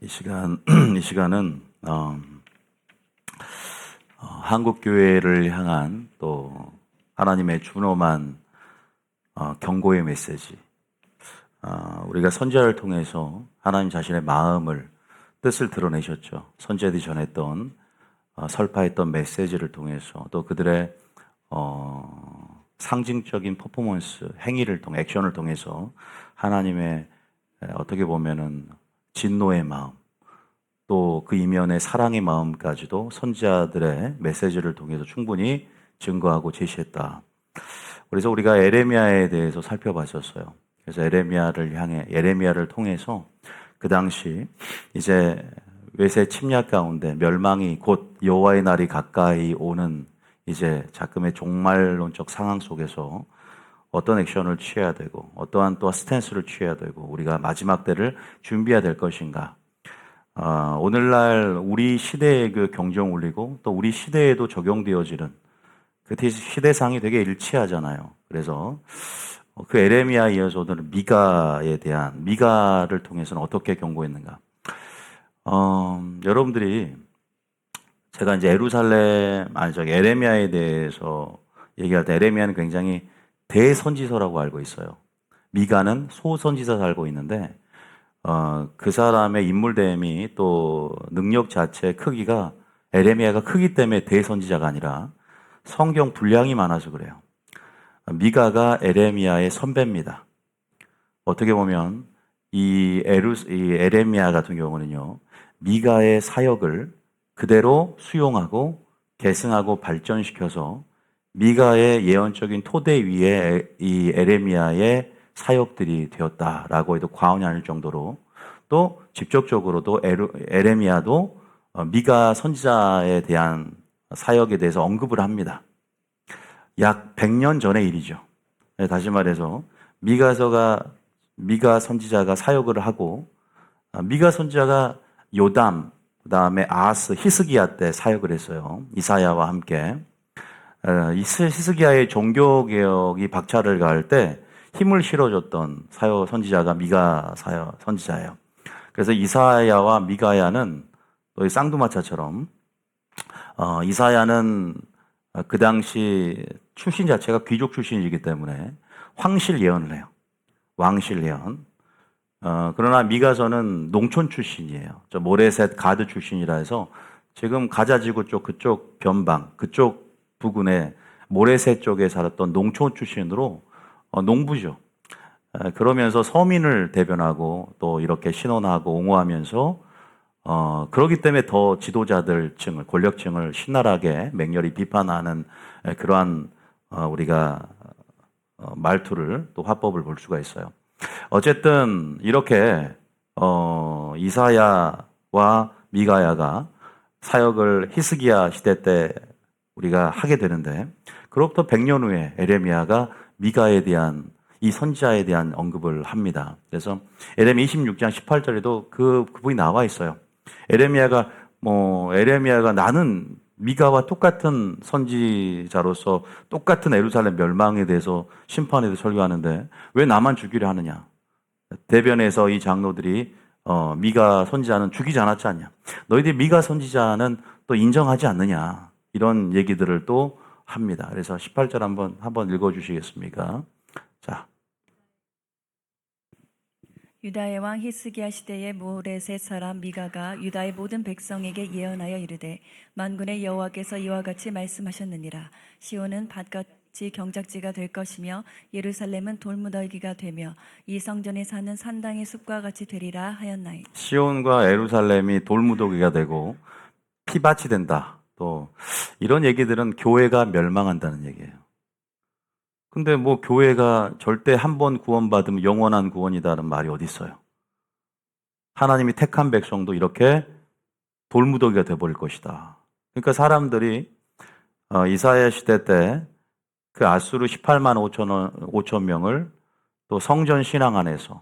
이 시간은 한국 교회를 향한 또 하나님의 준엄한 경고의 메시지. 우리가 선지자를 통해서 하나님 자신의 마음을 뜻을 드러내셨죠. 선지자들이 전했던 설파했던 메시지를 통해서 또 그들의 상징적인 퍼포먼스, 행위를 통해 액션을 통해서 하나님의 어떻게 보면은 진노의 마음, 또 그 이면의 사랑의 마음까지도 선지자들의 메시지를 통해서 충분히 증거하고 제시했다. 그래서 우리가 에레미야에 대해서 살펴봤었어요. 그래서 에레미야를 통해서 그 당시 이제 외세 침략 가운데 멸망이 곧 여호와의 날이 가까이 오는 이제 작금의 종말론적 상황 속에서 어떤 액션을 취해야 되고 어떠한 또 스탠스를 취해야 되고 우리가 마지막 때를 준비해야 될 것인가. 오늘날 우리 시대의 그 경종 울리고 또 우리 시대에도 적용되어지는 그 시대상이 되게 일치하잖아요. 그래서 그 에레미야에 이어서 오늘은 미가를 통해서는 어떻게 경고했는가. 여러분들이 제가 이제 에레미야에 대해서 얘기할 때 에레미야는 굉장히 대선지서라고 알고 있어요. 미가는 소선지서 알고 있는데 그 사람의 인물됨이 또 능력 자체의 크기가 에레미야가 크기 때문에 대선지자가 아니라 성경 분량이 많아서 그래요. 미가가 에레미야의 선배입니다. 어떻게 보면 이 에레미야 같은 경우는요, 미가의 사역을 그대로 수용하고 계승하고 발전시켜서 미가의 예언적인 토대 위에 이 에레미야의 사역들이 되었다라고 해도 과언이 아닐 정도로 또 직접적으로도 에레미야도 미가 선지자에 대한 사역에 대해서 언급을 합니다. 약 100년 전의 일이죠. 다시 말해서 미가 선지자가 사역을 하고 미가 선지자가 요담, 그 다음에 아하스, 히스기야 때 사역을 했어요. 이사야와 함께. 히스기야의 종교개혁이 박차를 가할 때 힘을 실어줬던 선지자가 미가 선지자예요. 그래서 이사야와 미가야는 또 쌍두마차처럼 이사야는 그 당시 출신 자체가 귀족 출신이기 때문에 황실 예언을 해요. 왕실 예언. 그러나 미가서는 농촌 출신이에요. 저 모레셋 가드 출신이라 해서 지금 가자지구 쪽 그쪽 변방, 그쪽 부근에 모레셋 쪽에 살았던 농촌 출신으로 농부죠. 그러면서 서민을 대변하고 또 이렇게 신원하고 옹호하면서 그러기 때문에 더 지도자들층을, 권력층을 신랄하게 맹렬히 비판하는 그러한 우리가 말투를 또 화법을 볼 수가 있어요. 어쨌든 이렇게 이사야와 미가야가 사역을 히스기야 시대 때 우리가 하게 되는데 그로부터 100년 후에 에레미야가 미가에 대한 이 선지자에 대한 언급을 합니다. 그래서 에레미야 26장 18절에도 그분이 나와 있어요. 에레미야가 나는 미가와 똑같은 선지자로서 똑같은 예루살렘 멸망에 대해서 심판에 대해서 설교하는데 왜 나만 죽이려 하느냐. 대변에서 이 장로들이 미가 선지자는 죽이지 않았지 않냐. 너희들이 미가 선지자는 또 인정하지 않느냐. 이런 얘기들을 또 합니다. 그래서 18절 한번 읽어주시겠습니까? 자. 유다의 왕 히스기야 시대의 모레셋 사람 미가가 유다의 모든 백성에게 예언하여 이르되 만군의 여호와께서 이와 같이 말씀하셨느니라. 시온은 밭같이 경작지가 될 것이며 예루살렘은 돌무더기가 되며 이 성전에 사는 산당의 숲과 같이 되리라 하였나이다. 시온과 예루살렘이 돌무더기가 되고 피밭이 된다. 또 이런 얘기들은 교회가 멸망한다는 얘기예요. 근데 교회가 절대 한 번 구원받으면 영원한 구원이다는 말이 어디 있어요? 하나님이 택한 백성도 이렇게 돌무더기가 돼버릴 것이다. 그러니까 사람들이 이사야 시대 때 그 아수르 18만 5천 명을 또 성전 신앙 안에서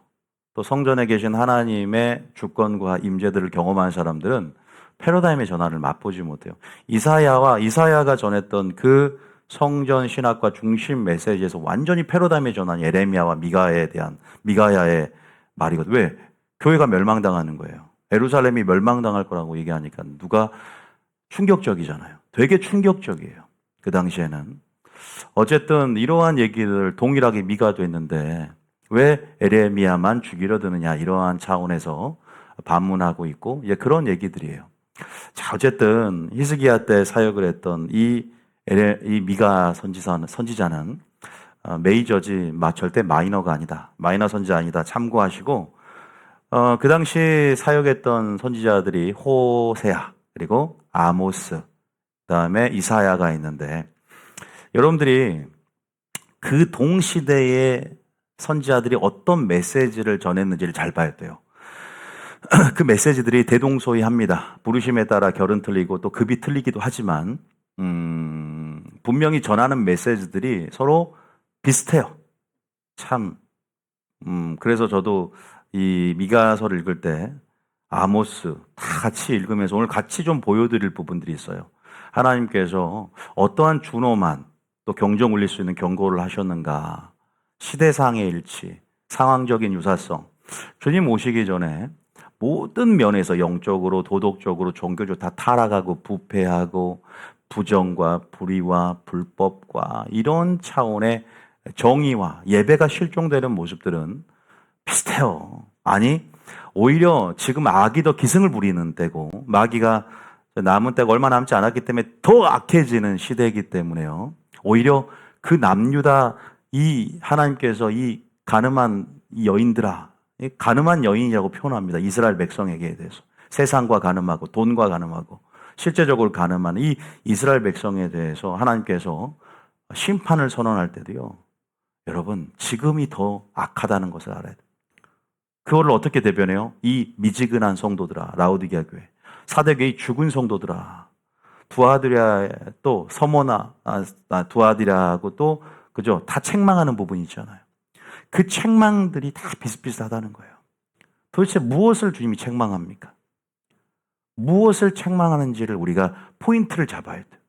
또 성전에 계신 하나님의 주권과 임재들을 경험한 사람들은 패러다임의 전환을 맛보지 못해요. 이사야가 전했던 그 성전 신학과 중심 메시지에서 완전히 패러다임의 전환이 에레미야와 미가야에 대한 미가야의 말이거든요. 왜? 교회가 멸망당하는 거예요. 예루살렘이 멸망당할 거라고 얘기하니까 누가 충격적이잖아요. 되게 충격적이에요. 그 당시에는. 어쨌든 이러한 얘기를 동일하게 미가됐는데 왜 에레미야만 죽이려 드느냐 이러한 차원에서 반문하고 있고 그런 얘기들이에요. 자, 어쨌든 히스기야 때 사역을 했던 이 미가 선지자는 메이저지 절대 마이너가 아니다. 마이너 선지자 아니다. 참고하시고 그 당시 사역했던 선지자들이 호세아 그리고 아모스 그다음에 이사야가 있는데 여러분들이 그 동시대의 선지자들이 어떤 메시지를 전했는지를 잘 봐야 돼요. 그 메시지들이 대동소이합니다. 부르심에 따라 결은 틀리고 또 급이 틀리기도 하지만 분명히 전하는 메시지들이 서로 비슷해요. 참 그래서 저도 이 미가서를 읽을 때 아모스 다 같이 읽으면서 오늘 같이 좀 보여드릴 부분들이 있어요. 하나님께서 어떠한 준엄한 또 경종 울릴 수 있는 경고를 하셨는가, 시대상의 일치, 상황적인 유사성. 주님 오시기 전에 모든 면에서 영적으로, 도덕적으로, 종교적으로 다 타락하고 부패하고 부정과 불의와 불법과 이런 차원의 정의와 예배가 실종되는 모습들은 비슷해요. 아니, 오히려 지금 악이 더 기승을 부리는 때고 마귀가 남은 때가 얼마 남지 않았기 때문에 더 악해지는 시대이기 때문에요. 오히려 그 남유다 이 하나님께서 이 가늠한 이 여인들아, 이 가늠한 여인이라고 표현합니다. 이스라엘 백성에게 대해서. 세상과 가늠하고 돈과 가늠하고 실제적으로 가늠한 이 이스라엘 백성에 대해서 하나님께서 심판을 선언할 때도요. 여러분, 지금이 더 악하다는 것을 알아야 돼요. 그거를 어떻게 대변해요? 이 미지근한 성도들아, 라오디게아 교회. 사대교의 죽은 성도들아. 두아디라 또 서모나 두아디라하고 또 그죠? 다 책망하는 부분이 있잖아요. 그 책망들이 다 비슷비슷하다는 거예요. 도대체 무엇을 주님이 책망합니까? 무엇을 책망하는지를 우리가 포인트를 잡아야 돼요.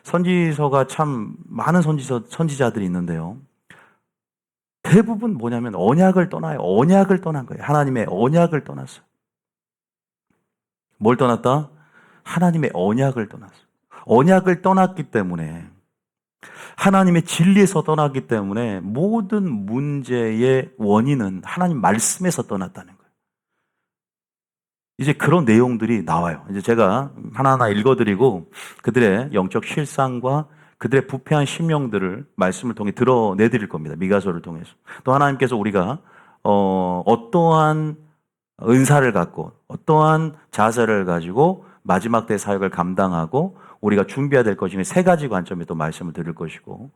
선지서가 참 많은 선지자들이 있는데요. 대부분 뭐냐면 언약을 떠나요. 언약을 떠난 거예요. 하나님의 언약을 떠났어요. 뭘 떠났다? 하나님의 언약을 떠났어요. 언약을 떠났기 때문에 하나님의 진리에서 떠났기 때문에 모든 문제의 원인은 하나님 말씀에서 떠났다는 거예요. 이제 그런 내용들이 나와요. 이제 제가 하나하나 읽어드리고 그들의 영적 실상과 그들의 부패한 심령들을 말씀을 통해 드러내드릴 겁니다. 미가서를 통해서. 또 하나님께서 우리가 어떠한 은사를 갖고 어떠한 자세를 가지고 마지막 때 사역을 감당하고 우리가 준비해야 될 것인가 세 가지 관점에 또 말씀을 드릴 것이고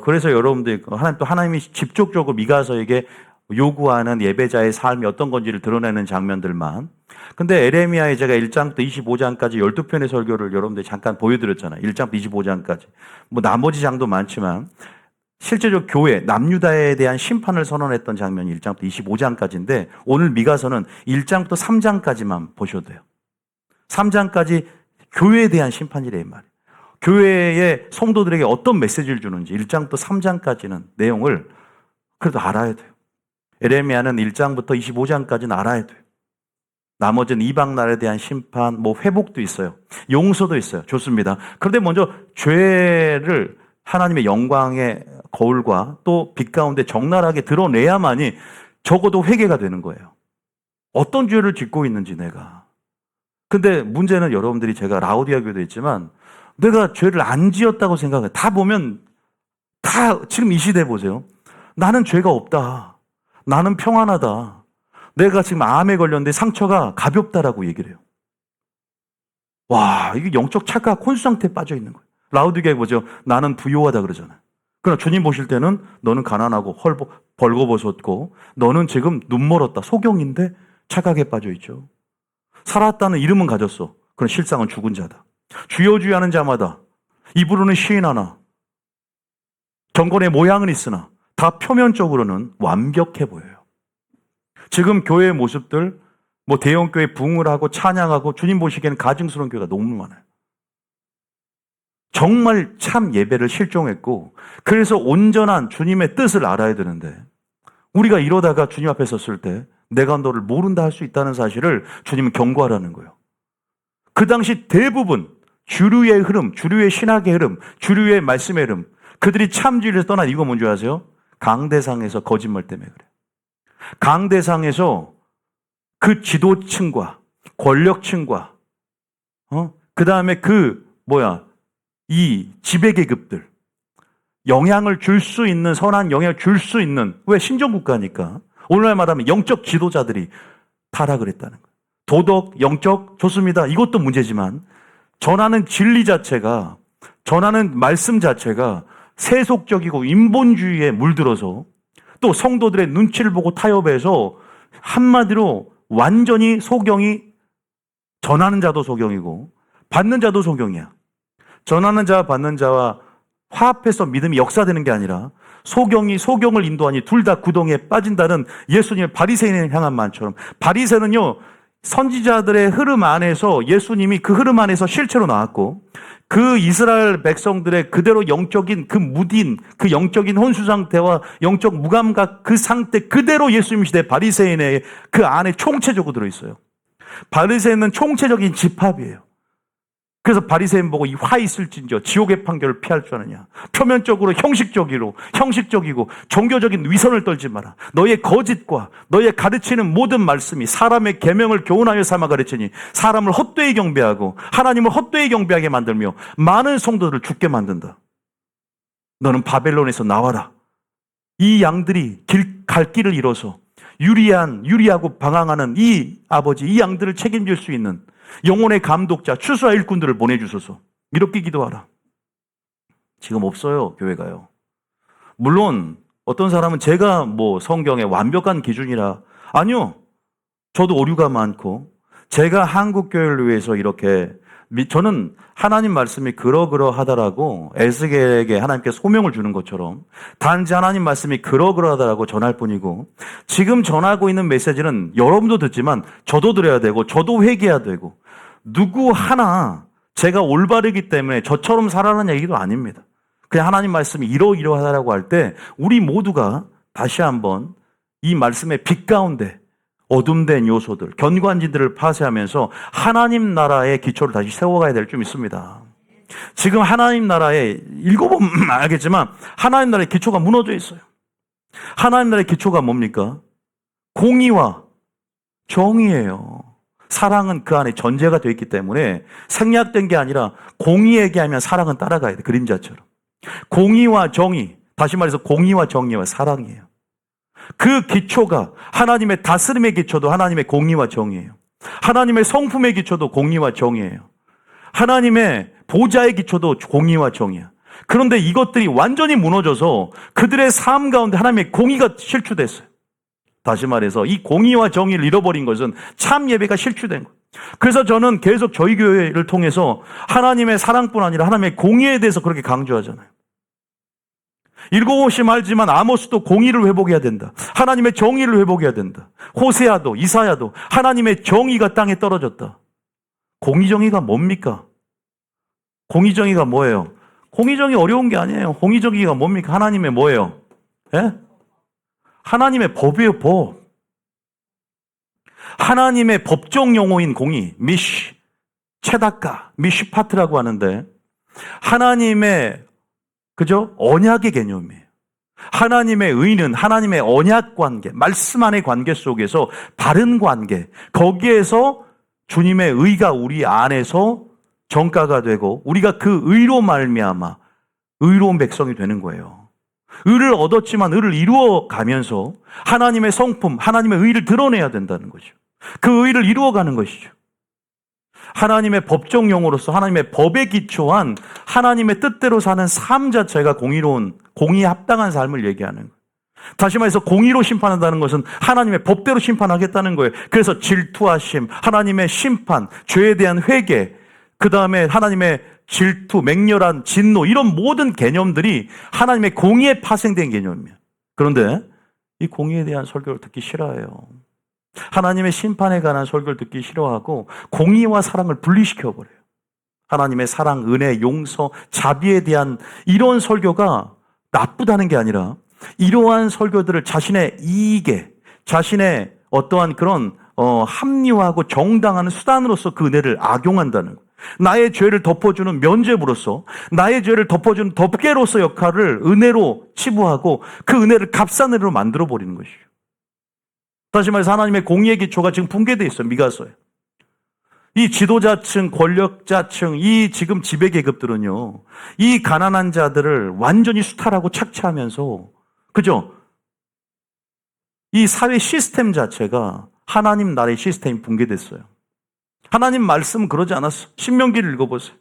그래서 여러분들 하나님이 직접적으로 미가서에게 요구하는 예배자의 삶이 어떤 건지를 드러내는 장면들만. 근데 에레미야에 제가 1장부터 25장까지 12편의 설교를 여러분들 잠깐 보여드렸잖아요. 1장부터 25장까지. 뭐 나머지 장도 많지만 실제로 교회, 남유다에 대한 심판을 선언했던 장면이 1장부터 25장까지인데 오늘 미가서는 1장부터 3장까지만 보셔도 돼요. 3장까지 교회에 대한 심판이래 이 말이에요. 교회의 성도들에게 어떤 메시지를 주는지 1장부터 3장까지는 내용을 그래도 알아야 돼요. 에레미야는 1장부터 25장까지는 알아야 돼요. 나머지는 이방나라에 대한 심판, 회복도 있어요. 용서도 있어요. 좋습니다. 그런데 먼저 죄를 하나님의 영광의 거울과 또 빛 가운데 적나라하게 드러내야만이 적어도 회개가 되는 거예요. 어떤 죄를 짓고 있는지 내가. 근데 문제는 여러분들이 제가 라오디아 교회도 있지만 내가 죄를 안 지었다고 생각해요. 다 보면 다 지금 이 시대 보세요. 나는 죄가 없다. 나는 평안하다. 내가 지금 암에 걸렸는데 상처가 가볍다라고 얘기를 해요. 와, 이게 영적 착각 혼수 상태에 빠져 있는 거예요. 라오디게에 보죠. 나는 부요하다 그러잖아요. 그러나 주님 보실 때는 너는 가난하고 벌거벗었고 너는 지금 눈멀었다. 소경인데 착각에 빠져 있죠. 살았다는 이름은 가졌어. 그런 실상은 죽은 자다. 주여 주여 하는 자마다 입으로는 시인하나 경건의 모양은 있으나 다 표면적으로는 완벽해 보여요. 지금 교회의 모습들 대형교회 부흥을 하고 찬양하고 주님 보시기에는 가증스러운 교회가 너무 많아요. 정말 참 예배를 실종했고 그래서 온전한 주님의 뜻을 알아야 되는데 우리가 이러다가 주님 앞에 섰을 때 내가 너를 모른다 할 수 있다는 사실을 주님은 경고하라는 거예요. 그 당시 대부분 주류의 흐름, 주류의 신학의 흐름, 주류의 말씀의 흐름, 그들이 참주의를 떠난 이유가 뭔지 아세요? 강대상에서 거짓말 때문에 그래요. 강대상에서 그 지도층과 권력층과 그 다음에 이 지배계급들 영향을 줄 수 있는, 선한 영향을 줄 수 있는, 왜 신정국가니까 오늘날 말하면 영적 지도자들이 타락을 했다는 거예요. 도덕, 영적 좋습니다. 이것도 문제지만 전하는 진리 자체가, 전하는 말씀 자체가 세속적이고 인본주의에 물들어서 또 성도들의 눈치를 보고 타협해서 한마디로 완전히 소경이, 전하는 자도 소경이고 받는 자도 소경이야. 전하는 자와 받는 자와 화합해서 믿음이 역사되는 게 아니라 소경이 소경을 인도하니 둘 다 구덩이에 빠진다는 예수님의 바리새인을 향한 말처럼, 바리새는요 선지자들의 흐름 안에서, 예수님이 그 흐름 안에서 실체로 나왔고 그 이스라엘 백성들의 그대로 영적인 그 무딘, 그 영적인 혼수 상태와 영적 무감각 그 상태 그대로 예수님 시대 바리새인의 그 안에 총체적으로 들어있어요. 바리새인은 총체적인 집합이에요. 그래서 바리새인 보고 이 화 있을진저 지옥의 판결을 피할 줄 아느냐. 표면적으로 형식적이고 종교적인 위선을 떨지 마라. 너의 거짓과 너의 가르치는 모든 말씀이 사람의 계명을 교훈하여 삼아 가르치니 사람을 헛되이 경배하고 하나님을 헛되이 경배하게 만들며 많은 성도들을 죽게 만든다. 너는 바벨론에서 나와라. 이 양들이 갈 길을 잃어서 유리하고 방황하는 이 아버지, 이 양들을 책임질 수 있는 영혼의 감독자, 추수와 일꾼들을 보내주소서. 이렇게 기도하라. 지금 없어요, 교회가요. 물론 어떤 사람은 제가 성경의 완벽한 기준이라, 아니요. 저도 오류가 많고 제가 한국 교회를 위해서 이렇게, 저는 하나님 말씀이 그러하다라고 에스겔에게 하나님께 소명을 주는 것처럼 단지 하나님 말씀이 그러하다라고 전할 뿐이고, 지금 전하고 있는 메시지는 여러분도 듣지만 저도 들어야 되고 저도 회개해야 되고, 누구 하나 제가 올바르기 때문에 저처럼 살아라는 얘기도 아닙니다. 그냥 하나님 말씀이 이러하다라고 할 때 우리 모두가 다시 한번 이 말씀의 빛 가운데 어둠된 요소들, 견관지들을 파쇄하면서 하나님 나라의 기초를 다시 세워가야 될 좀 있습니다. 지금 하나님 나라에 읽어보면 알겠지만 하나님 나라의 기초가 무너져 있어요. 하나님 나라의 기초가 뭡니까? 공의와 정의예요. 사랑은 그 안에 전제가 되어 있기 때문에 생략된 게 아니라 공의 얘기하면 사랑은 따라가야 돼. 그림자처럼. 공의와 정의, 다시 말해서 공의와 정의와 사랑이에요. 그 기초가, 하나님의 다스림의 기초도 하나님의 공의와 정의예요. 하나님의 성품의 기초도 공의와 정의예요. 하나님의 보좌의 기초도 공의와 정의야. 그런데 이것들이 완전히 무너져서 그들의 삶 가운데 하나님의 공의가 실추됐어요. 다시 말해서 이 공의와 정의를 잃어버린 것은 참 예배가 실추된 거예요. 그래서 저는 계속 저희 교회를 통해서 하나님의 사랑뿐 아니라 하나님의 공의에 대해서 그렇게 강조하잖아요. 일곱 알지만 아모스도 공의를 회복해야 된다. 하나님의 정의를 회복해야 된다. 호세아도, 이사야도 하나님의 정의가 땅에 떨어졌다. 공의정의가 뭡니까? 공의정의가 뭐예요? 공의정의 어려운 게 아니에요. 공의정의가 뭡니까? 하나님의 뭐예요? 예? 하나님의 법이에요, 법. 하나님의 법정 용어인 공의, 체다카, 미시파트라고 하는데 하나님의 언약의 개념이에요. 하나님의 의는 하나님의 언약 관계, 말씀 안의 관계 속에서 바른 관계, 거기에서 주님의 의가 우리 안에서 정가가 되고 우리가 그 의로 말미암아 의로운 백성이 되는 거예요. 의를 얻었지만 의를 이루어가면서 하나님의 성품, 하나님의 의를 드러내야 된다는 거죠. 그 의를 이루어가는 것이죠. 하나님의 법정용으로서 하나님의 법에 기초한 하나님의 뜻대로 사는 삶 자체가 공의로운, 공의에 합당한 삶을 얘기하는 거예요. 다시 말해서 공의로 심판한다는 것은 하나님의 법대로 심판하겠다는 거예요. 그래서 질투하심, 하나님의 심판, 죄에 대한 회개, 그 다음에 하나님의 질투, 맹렬한 진노, 이런 모든 개념들이 하나님의 공의에 파생된 개념이에요. 그런데 이 공의에 대한 설교를 듣기 싫어해요. 하나님의 심판에 관한 설교를 듣기 싫어하고 공의와 사랑을 분리시켜버려요. 하나님의 사랑, 은혜, 용서, 자비에 대한 이런 설교가 나쁘다는 게 아니라 이러한 설교들을 자신의 이익에, 자신의 어떠한 그런 합리화하고 정당한 수단으로서 그 은혜를 악용한다는 거예요. 나의 죄를 덮어주는 면죄부로서, 나의 죄를 덮어주는 덮개로서 역할을 은혜로 치부하고 그 은혜를 값싼 은혜로 만들어버리는 것이죠. 다시 말해서 하나님의 공의의 기초가 지금 붕괴되어 있어요. 미가서에. 이 지도자층, 권력자층, 이 지금 지배계급들은요, 이 가난한 자들을 완전히 수탈하고 착취하면서, 그죠? 이 사회 시스템 자체가 하나님 나라의 시스템이 붕괴됐어요. 하나님 말씀은 그러지 않았어. 신명기를 읽어보세요.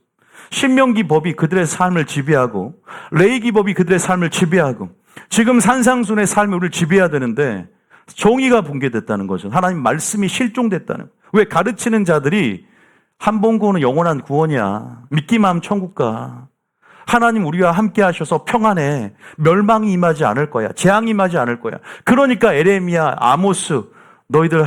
신명기 법이 그들의 삶을 지배하고, 레위기 법이 그들의 삶을 지배하고, 지금 산상순의 삶이 우리를 지배해야 되는데 정의가 붕괴됐다는 것은 하나님 말씀이 실종됐다는 거예요. 왜? 가르치는 자들이 한 번 구원은 영원한 구원이야. 믿기만 하면 천국 가. 하나님 우리와 함께 하셔서 평안에 멸망이 임하지 않을 거야. 재앙이 임하지 않을 거야. 그러니까 에레미야, 아모스, 너희들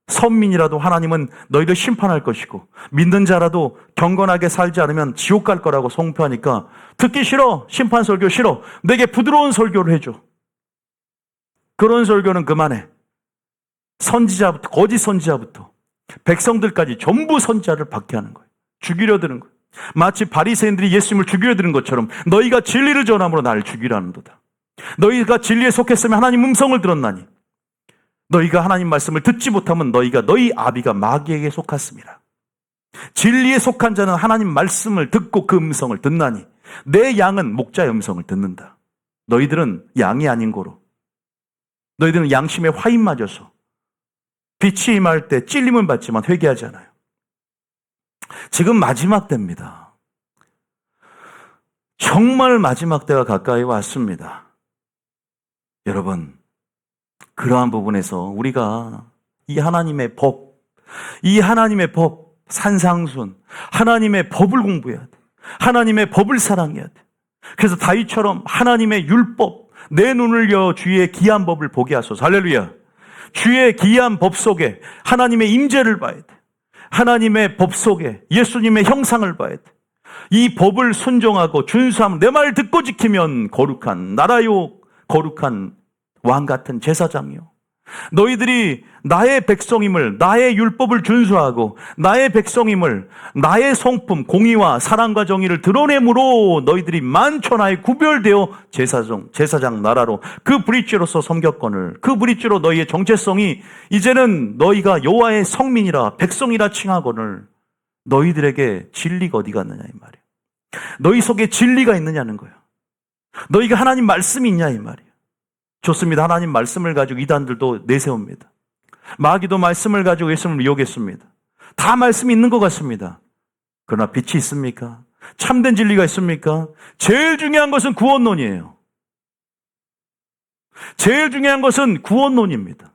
선민이라도 하나님은 너희들 심판할 것이고 믿는 자라도 경건하게 살지 않으면 지옥 갈 거라고 선포하니까 듣기 싫어. 심판 설교 싫어. 내게 부드러운 설교를 해줘. 그런 설교는 그만해. 선지자부터, 거짓 선지자부터 백성들까지 전부 선지자를 박해하는 거예요. 죽이려 드는 거예요. 마치 바리새인들이 예수님을 죽이려 드는 것처럼 너희가 진리를 전함으로 나를 죽이라는도다. 너희가 진리에 속했으면 하나님 음성을 들었나니 너희가 하나님 말씀을 듣지 못하면 너희 아비가 마귀에게 속았습니다. 진리에 속한 자는 하나님 말씀을 듣고 그 음성을 듣나니 내 양은 목자의 음성을 듣는다. 너희들은 양이 아닌 고로 너희들은 양심에 화인 맞아서 빛이 임할 때 찔림은 받지만 회개하지 않아요. 지금 마지막 때입니다. 정말 마지막 때가 가까이 왔습니다. 여러분, 그러한 부분에서 우리가 이 하나님의 법, 산상순, 하나님의 법을 공부해야 돼. 하나님의 법을 사랑해야 돼. 그래서 다윗처럼 하나님의 율법, 내 눈을 여 주의 기한 법을 보게 하소서. 할렐루야. 주의 기한 법 속에 하나님의 임재를 봐야 돼. 하나님의 법 속에 예수님의 형상을 봐야 돼. 이 법을 순종하고 준수하면 내 말 듣고 지키면 거룩한 나라요, 거룩한 왕 같은 제사장이요. 너희들이 나의 백성임을, 나의 율법을 준수하고 나의 백성임을, 나의 성품, 공의와 사랑과 정의를 드러내므로 너희들이 만천하에 구별되어 제사장 나라로 그 브릿지로서 섬겼거늘, 그 브릿지로 너희의 정체성이 이제는 너희가 여호와의 성민이라 백성이라 칭하거늘 너희들에게 진리가 어디 갔느냐 이 말이에요. 너희 속에 진리가 있느냐는 거예요. 너희가 하나님 말씀이 있냐 이 말이에요. 좋습니다. 하나님 말씀을 가지고 이단들도 내세웁니다. 마귀도 말씀을 가지고 예수님을 미혹했습니다. 다 말씀이 있는 것 같습니다. 그러나 빛이 있습니까? 참된 진리가 있습니까? 제일 중요한 것은 구원론이에요. 제일 중요한 것은 구원론입니다.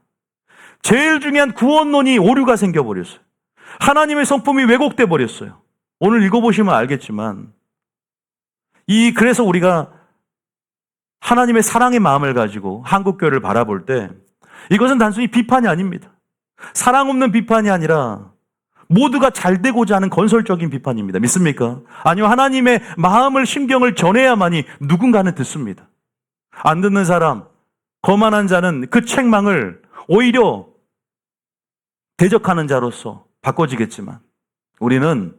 제일 중요한 구원론이 오류가 생겨버렸어요. 하나님의 성품이 왜곡돼 버렸어요. 오늘 읽어보시면 알겠지만 그래서 우리가 하나님의 사랑의 마음을 가지고 한국교회를 바라볼 때 이것은 단순히 비판이 아닙니다. 사랑 없는 비판이 아니라 모두가 잘 되고자 하는 건설적인 비판입니다. 믿습니까? 아니요, 하나님의 마음을, 심경을 전해야만이 누군가는 듣습니다. 안 듣는 사람, 거만한 자는 그 책망을 오히려 대적하는 자로서 바꿔지겠지만 우리는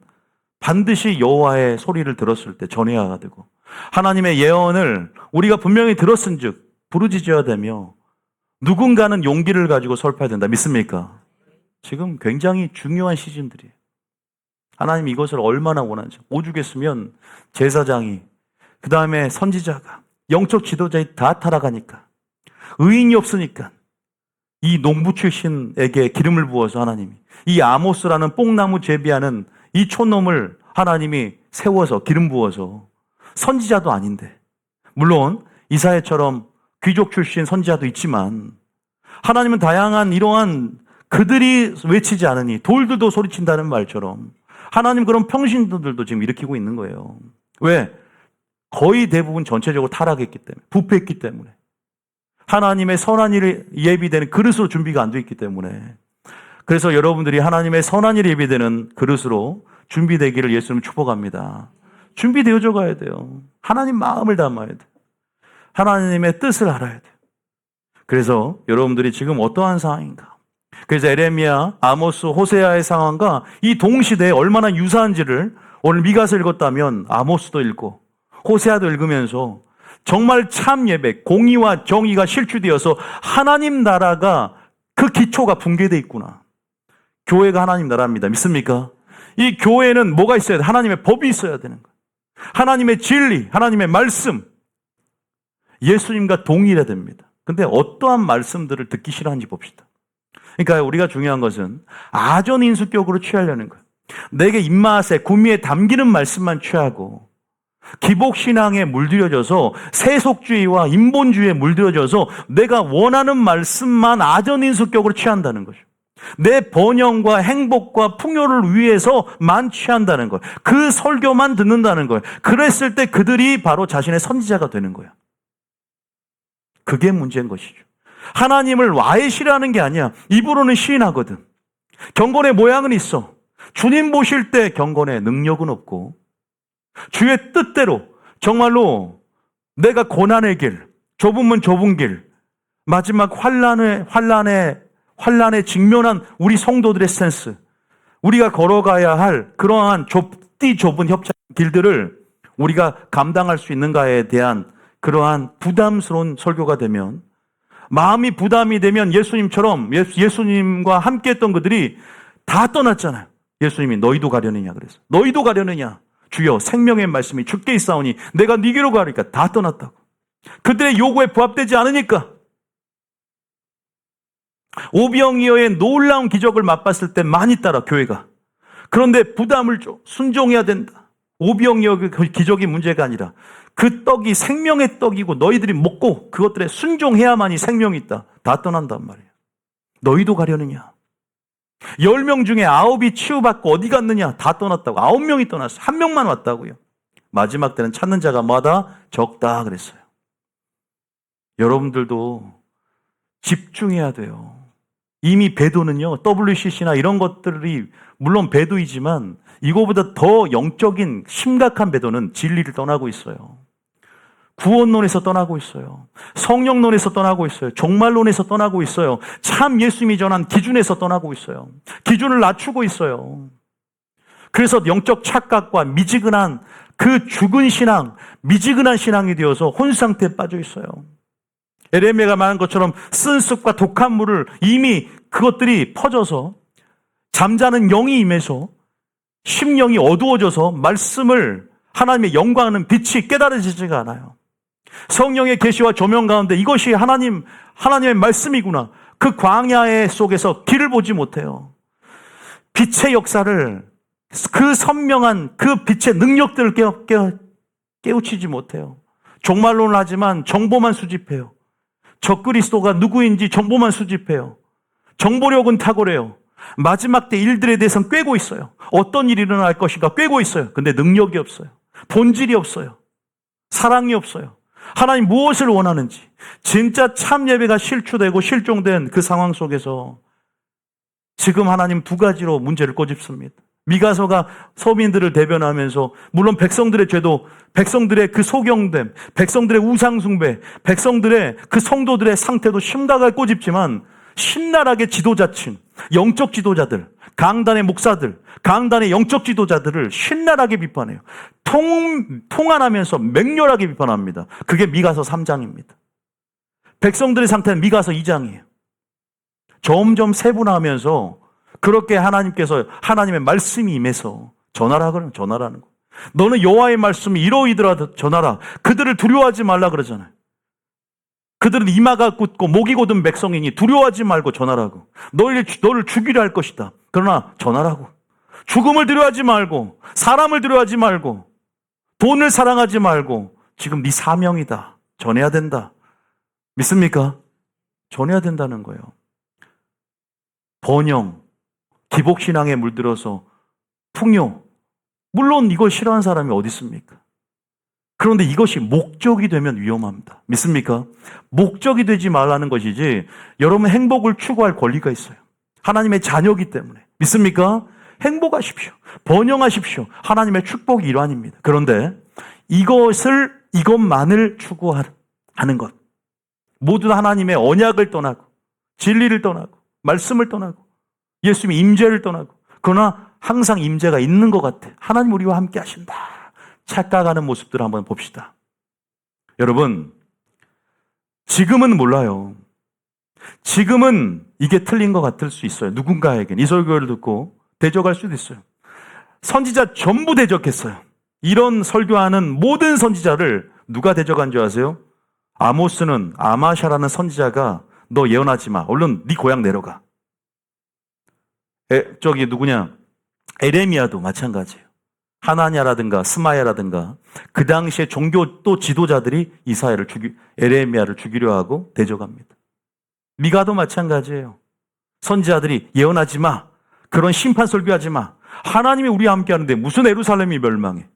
반드시 여호와의 소리를 들었을 때 전해야 되고 하나님의 예언을 우리가 분명히 들었은즉 부르짖어야 되며 누군가는 용기를 가지고 설파해야 된다. 믿습니까? 지금 굉장히 중요한 시즌들이에요. 하나님 이것을 얼마나 원하는지. 오죽했으면 제사장이, 그 다음에 선지자가, 영적 지도자이 다 타락하니까, 의인이 없으니까 이 농부 출신에게 기름을 부어서 하나님이 이 아모스라는 뽕나무 재배하는 이 촌놈을 하나님이 세워서 기름 부어서, 선지자도 아닌데, 물론 이사야처럼 귀족 출신 선지자도 있지만 하나님은 다양한 이러한 그들이 외치지 않으니 돌들도 소리친다는 말처럼 하나님 그런 평신도들도 지금 일으키고 있는 거예요. 왜? 거의 대부분 전체적으로 타락했기 때문에, 부패했기 때문에, 하나님의 선한 일을 예비되는 그릇으로 준비가 안 돼 있기 때문에. 그래서 여러분들이 하나님의 선한 일이 예비되는 그릇으로 준비되기를 예수님 축복합니다. 준비되어져 가야 돼요. 하나님 마음을 담아야 돼요. 하나님의 뜻을 알아야 돼요. 그래서 여러분들이 지금 어떠한 상황인가? 그래서 에레미야, 아모스, 호세아의 상황과 이 동시대에 얼마나 유사한지를 오늘 미가서 읽었다면 아모스도 읽고 호세아도 읽으면서 정말 참 예배, 공의와 정의가 실추되어서 하나님 나라가 그 기초가 붕괴되어 있구나. 교회가 하나님 나라입니다. 믿습니까? 이 교회는 뭐가 있어야 돼? 하나님의 법이 있어야 되는 거예요. 하나님의 진리, 하나님의 말씀, 예수님과 동일해야 됩니다. 근데 어떠한 말씀들을 듣기 싫어하는지 봅시다. 그러니까 우리가 중요한 것은 아전인수격으로 취하려는 거예요. 내게 입맛에 구미에 담기는 말씀만 취하고 기복신앙에 물들여져서 세속주의와 인본주의에 물들여져서 내가 원하는 말씀만 아전인수격으로 취한다는 거죠. 내 번영과 행복과 풍요를 위해서만 취한다는 거예요. 그 설교만 듣는다는 거예요. 그랬을 때 그들이 바로 자신의 선지자가 되는 거예요. 그게 문제인 것이죠. 하나님을 와해시라는 게 아니야. 입으로는 시인하거든. 경건의 모양은 있어. 주님 보실 때 경건의 능력은 없고 주의 뜻대로 정말로 내가 고난의 길, 좁으면 좁은 길, 마지막 환란에 직면한 우리 성도들의 센스, 우리가 걸어가야 할 그러한 좁은 협착 길들을 우리가 감당할 수 있는가에 대한 그러한 부담스러운 설교가 되면, 마음이 부담이 되면 예수님처럼 예수님과 함께 했던 그들이 다 떠났잖아요. 예수님이 너희도 가려느냐 그래서. 너희도 가려느냐. 주여 생명의 말씀이 주께 있사오니 내가 네게로 가리까 다 떠났다고. 그들의 요구에 부합되지 않으니까. 오병이어의 놀라운 기적을 맛봤을 때 많이 따라 교회가. 그런데 부담을 줘. 순종해야 된다. 오병이어 그 기적이 문제가 아니라 그 떡이 생명의 떡이고 너희들이 먹고 그것들에 순종해야만이 생명이 있다. 다 떠난단 말이에요. 너희도 가려느냐. 10명 중에 9이 치유받고 어디 갔느냐. 다 떠났다고. 9명이 떠났어요. 1명만 왔다고요. 마지막 때는 찾는 자가 뭐다? 적다 그랬어요. 여러분들도 집중해야 돼요. 이미 배도는요, WCC나 이런 것들이 물론 배도이지만 이거보다 더 영적인 심각한 배도는 진리를 떠나고 있어요. 구원론에서 떠나고 있어요. 성령론에서 떠나고 있어요. 종말론에서 떠나고 있어요. 참 예수님이 전한 기준에서 떠나고 있어요. 기준을 낮추고 있어요. 그래서 영적 착각과 미지근한 그 죽은 신앙, 미지근한 신앙이 되어서 혼 상태에 빠져 있어요. 에레미야가 말한 것처럼 쓴 습과 독한 물을 이미 그것들이 퍼져서 잠자는 영이 임해서 심령이 어두워져서 말씀을 하나님의 영광하는 빛이 깨달아지지가 않아요. 성령의 계시와 조명 가운데 이것이 하나님의 말씀이구나. 그 광야의 속에서 길을 보지 못해요. 빛의 역사를, 그 선명한 그 빛의 능력들을 깨우치지 못해요. 종말론을 하지만 정보만 수집해요. 적그리스도가 누구인지 정보만 수집해요. 정보력은 탁월해요. 마지막 때 일들에 대해서는 꿰고 있어요. 어떤 일이 일어날 것인가 꿰고 있어요. 근데 능력이 없어요. 본질이 없어요. 사랑이 없어요. 하나님 무엇을 원하는지, 진짜 참 예배가 실추되고 실종된 그 상황 속에서 지금 하나님 두 가지로 문제를 꼬집습니다. 미가서가 서민들을 대변하면서 물론 백성들의 죄도, 백성들의 그 소경됨, 백성들의 우상숭배, 백성들의 그 성도들의 상태도 심각하게 꼬집지만 신랄하게 지도자층, 영적 지도자들, 강단의 목사들, 강단의 영적 지도자들을 신랄하게 비판해요. 통한하면서 맹렬하게 비판합니다. 그게 미가서 3장입니다. 백성들의 상태는 미가서 2장이에요. 점점 세분화하면서 그렇게 하나님께서 하나님의 말씀이 임해서 전하라는 거. 너는 여호와의 말씀이 이러이더라 전하라. 그들을 두려워하지 말라 그러잖아요. 그들은 이마가 굳고 목이 곧은 백성이니 두려워하지 말고 전하라고. 너를 죽이려 할 것이다. 그러나 전하라고. 죽음을 두려워하지 말고, 사람을 두려워하지 말고, 돈을 사랑하지 말고, 지금 네 사명이다. 전해야 된다. 믿습니까? 전해야 된다는 거예요. 번영, 기복신앙에 물들어서 풍요. 물론 이걸 싫어하는 사람이 어디 있습니까? 그런데 이것이 목적이 되면 위험합니다. 믿습니까? 목적이 되지 말라는 것이지 여러분 행복을 추구할 권리가 있어요. 하나님의 자녀이기 때문에. 믿습니까? 행복하십시오. 번영하십시오. 하나님의 축복이 일환입니다. 그런데 이것만을 추구하는 것. 모두 하나님의 언약을 떠나고 진리를 떠나고 말씀을 떠나고 예수님의 임재를 떠나고 그러나 항상 임재가 있는 것 같아. 하나님 우리와 함께 하신다. 착각하는 모습들을 한번 봅시다. 여러분, 지금은 몰라요. 지금은 이게 틀린 것 같을 수 있어요. 누군가에겐 이 설교를 듣고 대적할 수도 있어요. 선지자 전부 대적했어요. 이런 설교하는 모든 선지자를 누가 대적한 줄 아세요? 아모스는 아마샤라는 선지자가 너 예언하지 마. 얼른 네 고향 내려가. 저기 누구냐? 에레미야도 마찬가지예요. 하나냐라든가 스마야라든가 그 당시에 종교 또 지도자들이 에레미야를 죽이려 하고 대적합니다. 미가도 마찬가지예요. 선지자들이 예언하지 마. 그런 심판 설교하지 마. 하나님이 우리와 함께 하는데 무슨 예루살렘이 멸망해.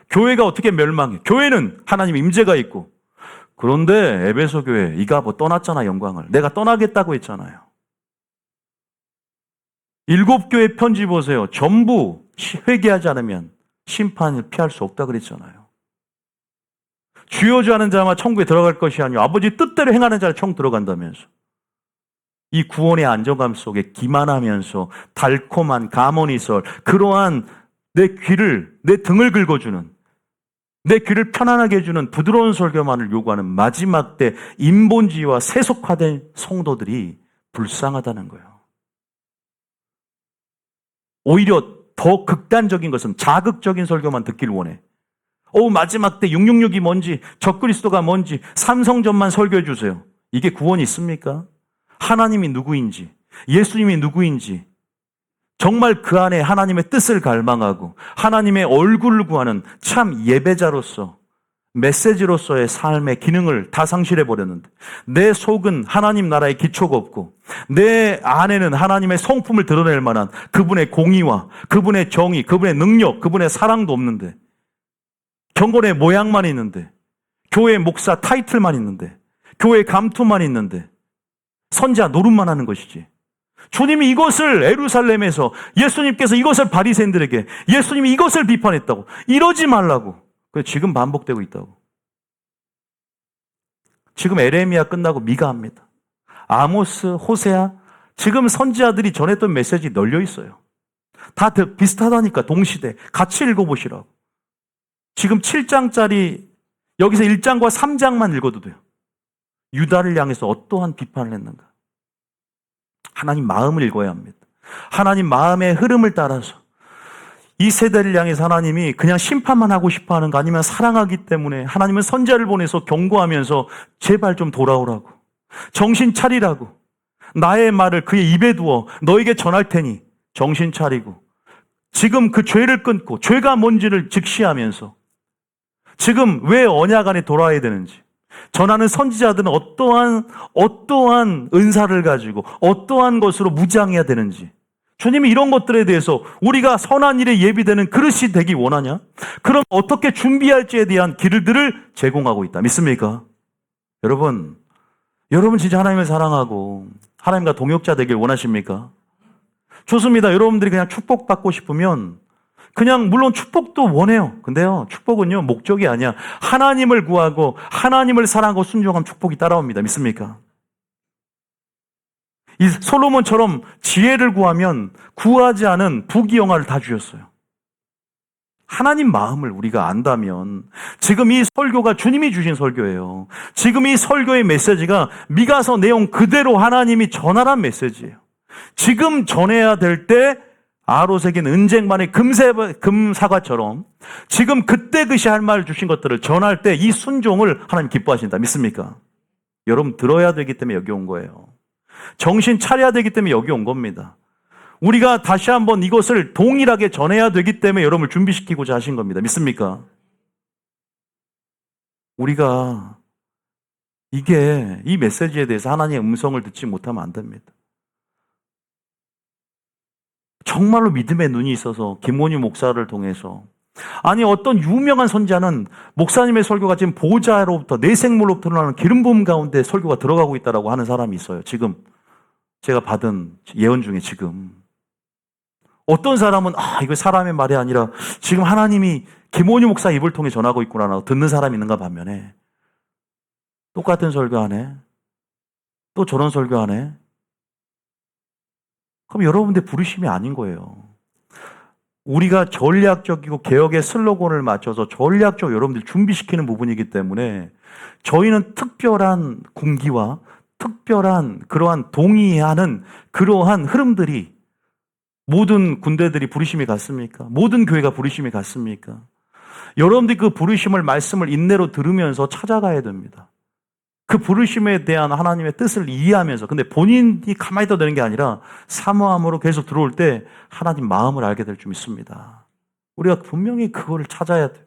교회가 어떻게 멸망해. 교회는 하나님의 임재가 있고. 그런데 에베소 교회 이가 뭐 떠났잖아, 영광을. 내가 떠나겠다고 했잖아요. 7교회 편지 보세요. 전부 회개하지 않으면 심판을 피할 수 없다 그랬잖아요. 주여주 하는 자만 천국에 들어갈 것이 아니요 아버지 뜻대로 행하는 자는 천국 들어간다면서. 이 구원의 안정감 속에 기만하면서 달콤한 가모니설, 그러한 내 등을 긁어주는, 내 귀를 편안하게 해주는 부드러운 설교만을 요구하는 마지막 때 인본주의와 세속화된 성도들이 불쌍하다는 거예요. 오히려 더 극단적인 것은 자극적인 설교만 듣기를 원해. 마지막 때 666이 뭔지, 적그리스도가 뭔지, 삼성전만 설교해 주세요. 이게 구원이 있습니까? 하나님이 누구인지, 예수님이 누구인지, 정말 그 안에 하나님의 뜻을 갈망하고 하나님의 얼굴을 구하는 참 예배자로서 메시지로서의 삶의 기능을 다 상실해버렸는데, 내 속은 하나님 나라의 기초가 없고 내 안에는 하나님의 성품을 드러낼 만한 그분의 공의와 그분의 정의, 그분의 능력, 그분의 사랑도 없는데, 경건의 모양만 있는데, 교회 목사 타이틀만 있는데, 교회 감투만 있는데, 선지자 노릇만 하는 것이지. 주님이 이것을 예루살렘에서 예수님께서 이것을 바리새인들에게 예수님이 이것을 비판했다고. 이러지 말라고. 지금 반복되고 있다고. 지금 에레미야 끝나고 미가 합니다. 아모스, 호세아, 지금 선지자들이 전했던 메시지 널려 있어요. 다 비슷하다니까. 동시대 같이 읽어보시라고. 지금 7장짜리 여기서 1장과 3장만 읽어도 돼요. 유다를 향해서 어떠한 비판을 했는가. 하나님 마음을 읽어야 합니다. 하나님 마음의 흐름을 따라서 이 세대를 향해서 하나님이 그냥 심판만 하고 싶어 하는 거 아니면 사랑하기 때문에 하나님은 선지자를 보내서 경고하면서 제발 좀 돌아오라고, 정신 차리라고, 나의 말을 그의 입에 두어 너에게 전할 테니 정신 차리고 지금 그 죄를 끊고 죄가 뭔지를 직시하면서 지금 왜 언약 안에 돌아와야 되는지, 전하는 선지자들은 어떠한 은사를 가지고 어떠한 것으로 무장해야 되는지, 주님이 이런 것들에 대해서 우리가 선한 일에 예비되는 그릇이 되기 원하냐? 그럼 어떻게 준비할지에 대한 길들을 제공하고 있다. 믿습니까? 여러분 진짜 하나님을 사랑하고 하나님과 동역자 되길 원하십니까? 좋습니다. 여러분들이 그냥 축복받고 싶으면 그냥 물론 축복도 원해요. 근데요, 축복은요 목적이 아니야. 하나님을 구하고 하나님을 사랑하고 순종하면 축복이 따라옵니다. 믿습니까? 이 솔로몬처럼 지혜를 구하면 구하지 않은 부귀영화를 다 주셨어요. 하나님 마음을 우리가 안다면, 지금 이 설교가 주님이 주신 설교예요. 지금 이 설교의 메시지가 미가서 내용 그대로 하나님이 전하란 메시지예요. 지금 전해야 될 때 아롯에겐 은쟁반의 금사과처럼 지금 그때 그시 할 말 주신 것들을 전할 때 이 순종을 하나님 기뻐하신다. 믿습니까? 여러분 들어야 되기 때문에 여기 온 거예요. 정신 차려야 되기 때문에 여기 온 겁니다. 우리가 다시 한번 이것을 동일하게 전해야 되기 때문에 여러분을 준비시키고자 하신 겁니다. 믿습니까? 우리가 이 메시지에 대해서 하나님의 음성을 듣지 못하면 안 됩니다. 정말로 믿음의 눈이 있어서 김원희 목사를 통해서, 아니 어떤 유명한 선지자는 목사님의 설교가 지금 보좌로부터 내생물로부터 나는 기름 부음 가운데 설교가 들어가고 있다라고 하는 사람이 있어요. 지금 제가 받은 예언 중에 지금 어떤 사람은 이거 사람의 말이 아니라 지금 하나님이 김원희 목사 입을 통해 전하고 있구나 듣는 사람이 있는가 반면에 똑같은 설교하네, 또 저런 설교하네, 그럼 여러분들 부르심이 아닌 거예요. 우리가 전략적이고 개혁의 슬로건을 맞춰서 전략적으로 여러분들 준비시키는 부분이기 때문에 저희는 특별한 군기와 특별한 그러한 동의하는 그러한 흐름들이 모든 군대들이 부르심이 같습니까? 모든 교회가 부르심이 같습니까? 여러분들이 그 부르심을 말씀을 인내로 들으면서 찾아가야 됩니다. 그 부르심에 대한 하나님의 뜻을 이해하면서 근데 본인이 가만히 있어도 되는 게 아니라 사모함으로 계속 들어올 때 하나님 마음을 알게 될 줄 믿습니다. 우리가 분명히 그거를 찾아야 돼요.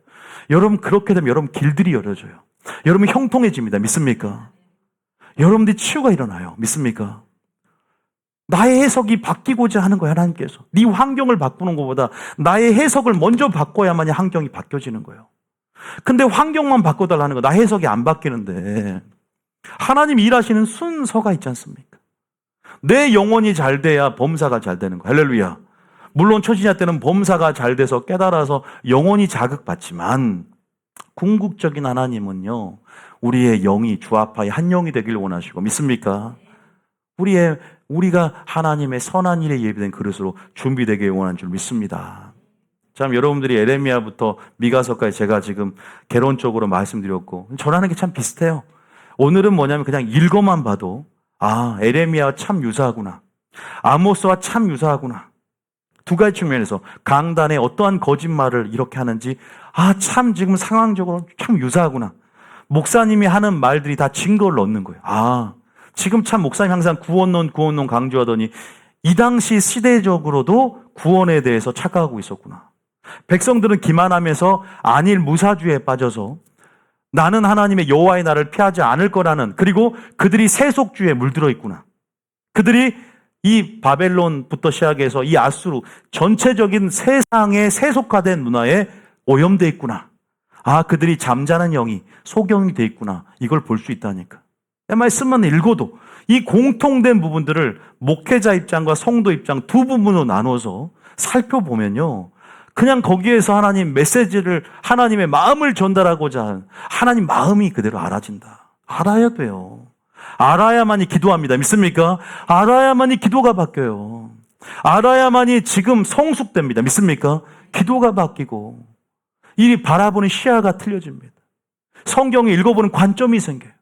여러분 그렇게 되면 여러분 길들이 열려져요. 여러분 형통해집니다. 믿습니까? 여러분들이 치유가 일어나요. 믿습니까? 나의 해석이 바뀌고자 하는 거예요. 하나님께서. 네 환경을 바꾸는 것보다 나의 해석을 먼저 바꿔야만이 환경이 바뀌어지는 거예요. 근데 환경만 바꿔달라는 거 나 해석이 안 바뀌는데 하나님이 일하시는 순서가 있지 않습니까? 내 영혼이 잘 돼야 범사가 잘 되는 거예요. 할렐루야. 물론 초신자 때는 범사가 잘 돼서 깨달아서 영혼이 자극받지만 궁극적인 하나님은요. 우리의 영이 주합하여 한 영이 되길 원하시고 믿습니까? 우리가 하나님의 선한 일에 예비된 그릇으로 준비되길 원하는 줄 믿습니다. 참 여러분들이 에레미야부터 미가서까지 제가 지금 개론적으로 말씀드렸고 전하는 게 참 비슷해요. 오늘은 뭐냐면 그냥 읽어만 봐도 에레미야와 참 유사하구나. 아모스와 참 유사하구나. 두 가지 측면에서 강단에 어떠한 거짓말을 이렇게 하는지 참 지금 상황적으로 참 유사하구나. 목사님이 하는 말들이 다 증거를 얻는 거예요. 지금 참 목사님 항상 구원론 강조하더니 이 당시 시대적으로도 구원에 대해서 착각하고 있었구나. 백성들은 기만하면서 안일 무사주에 빠져서 나는 하나님의 여호와의 날을 피하지 않을 거라는 그리고 그들이 세속주의에 물들어 있구나. 그들이 이 바벨론부터 시작해서 이 아수르 전체적인 세상의 세속화된 문화에 오염돼 있구나. 그들이 잠자는 영이 소경이 돼 있구나. 이걸 볼 수 있다니까. 말씀만 읽어도 이 공통된 부분들을 목회자 입장과 성도 입장 두 부분으로 나눠서 살펴보면요. 그냥 거기에서 하나님 메시지를 하나님의 마음을 전달하고자 하는 하나님 마음이 그대로 알아진다. 알아야 돼요. 알아야만이 기도합니다. 믿습니까? 알아야만이 기도가 바뀌어요. 알아야만이 지금 성숙됩니다. 믿습니까? 기도가 바뀌고 이 바라보는 시야가 틀려집니다. 성경을 읽어보는 관점이 생겨요.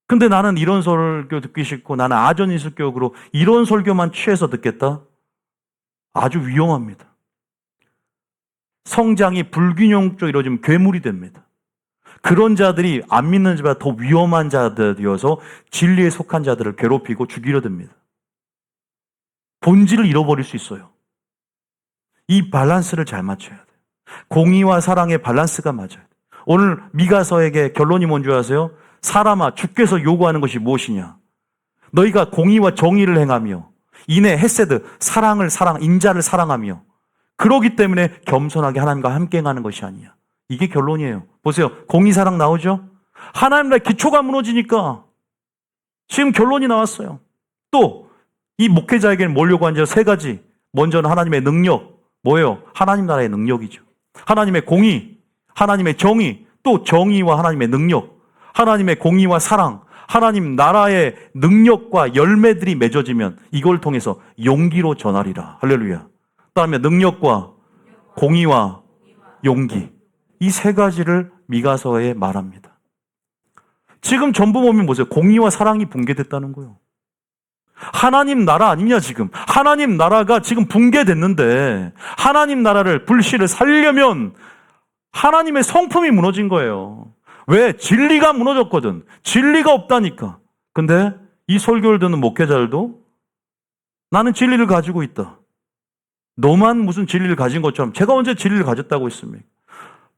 근데 나는 이런 설교 듣기 싫고 나는 아전인수 교육으로 이런 설교만 취해서 듣겠다? 아주 위험합니다. 성장이 불균형 쪽으로 이루어지면 괴물이 됩니다. 그런 자들이 안 믿는 자보다 더 위험한 자들이어서 진리에 속한 자들을 괴롭히고 죽이려 듭니다. 본질을 잃어버릴 수 있어요. 이 밸런스를 잘 맞춰야 돼요. 공의와 사랑의 밸런스가 맞아야 돼요. 오늘 미가서에게 결론이 뭔지 아세요? 사람아 주께서 요구하는 것이 무엇이냐? 너희가 공의와 정의를 행하며 인내 헤세드 인자를 사랑하며 그러기 때문에 겸손하게 하나님과 함께 행하는 것이 아니야. 이게 결론이에요. 보세요. 공의 사랑 나오죠? 하나님 나라의 기초가 무너지니까 지금 결론이 나왔어요. 또 이 목회자에게는 뭘 요구하는지 세 가지. 먼저는 하나님의 능력. 뭐예요? 하나님 나라의 능력이죠. 하나님의 공의, 하나님의 정의, 또 정의와 하나님의 능력, 하나님의 공의와 사랑, 하나님 나라의 능력과 열매들이 맺어지면 이걸 통해서 용기로 전하리라. 할렐루야. 그다음에 능력과 공의와 용기. 이 세 가지를 미가서에 말합니다. 지금 전부 보면 보세요. 공의와 사랑이 붕괴됐다는 거예요. 하나님 나라 아니냐 지금. 하나님 나라가 지금 붕괴됐는데 하나님 나라를 불씨를 살려면 하나님의 성품이 무너진 거예요. 왜? 진리가 무너졌거든. 진리가 없다니까. 근데 이 설교를 듣는 목회자들도 나는 진리를 가지고 있다. 너만 무슨 진리를 가진 것처럼 제가 언제 진리를 가졌다고 했습니까?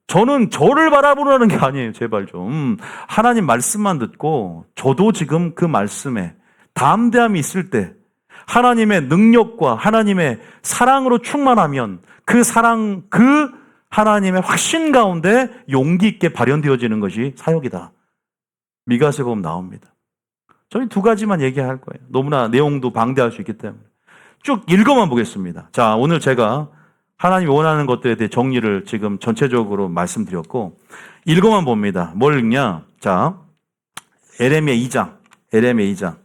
저는 저를 바라보라는 게 아니에요. 제발 좀. 하나님 말씀만 듣고 저도 지금 그 말씀에 담대함이 있을 때 하나님의 능력과 하나님의 사랑으로 충만하면 그 사랑, 그 하나님의 확신 가운데 용기 있게 발현되어지는 것이 사역이다. 미가서에 보면 나옵니다. 저는 두 가지만 얘기할 거예요. 너무나 내용도 방대할 수 있기 때문에. 쭉 읽어만 보겠습니다. 자, 오늘 제가 하나님이 원하는 것들에 대해 정리를 지금 전체적으로 말씀드렸고 읽어만 봅니다. 뭘 읽냐? 자, 에레미야 2장.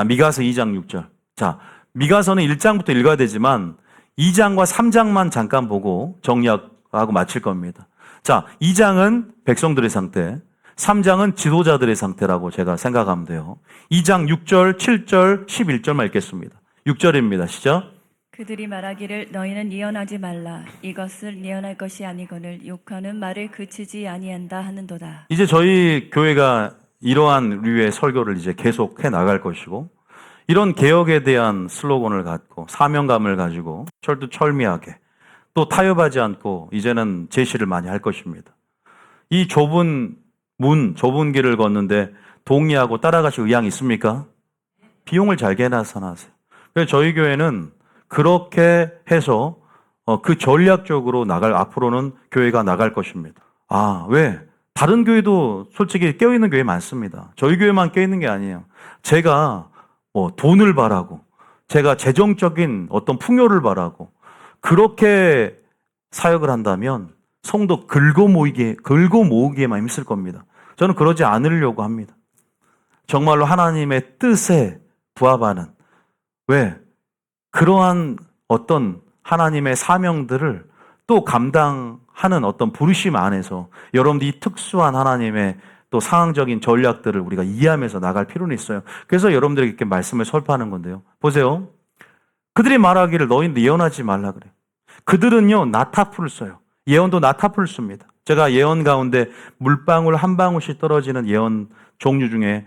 미가서 2장 6절. 자, 미가서는 1장부터 읽어야 되지만 2장과 3장만 잠깐 보고 정리하고 마칠 겁니다. 자, 2장은 백성들의 상태, 3장은 지도자들의 상태라고 제가 생각하면 돼요. 2장 6절, 7절, 11절만 읽겠습니다. 6절입니다. 시작. 그들이 말하기를 너희는 예언하지 말라. 이것을 예언할 것이 아니거늘 욕하는 말을 그치지 아니한다 하는도다. 이제 저희 교회가 이러한 류의 설교를 이제 계속 해 나갈 것이고, 이런 개혁에 대한 슬로건을 갖고 사명감을 가지고 철두철미하게 또 타협하지 않고 이제는 제시를 많이 할 것입니다. 이 좁은 좁은 길을 걷는데 동의하고 따라가실 의향이 있습니까? 비용을 잘 계산하세요. 그래서 저희 교회는 그렇게 해서 그 전략적으로 앞으로는 교회가 나갈 것입니다. 왜? 다른 교회도 솔직히 깨어있는 교회 많습니다. 저희 교회만 깨어있는 게 아니에요. 제가 돈을 바라고, 제가 재정적인 어떤 풍요를 바라고, 그렇게 사역을 한다면 성도 긁어 모으기에만 힘쓸 겁니다. 저는 그러지 않으려고 합니다. 정말로 하나님의 뜻에 부합하는, 왜? 그러한 어떤 하나님의 사명들을 또 감당하는 어떤 부르심 안에서 여러분들이 이 특수한 하나님의 또 상황적인 전략들을 우리가 이해하면서 나갈 필요는 있어요. 그래서 여러분들에게 이렇게 말씀을 설파하는 건데요. 보세요. 그들이 말하기를 너희는 예언하지 말라 그래. 그들은요, 나타풀을 써요. 예언도 나타풀을 씁니다. 제가 예언 가운데 물방울 한 방울씩 떨어지는 예언 종류 중에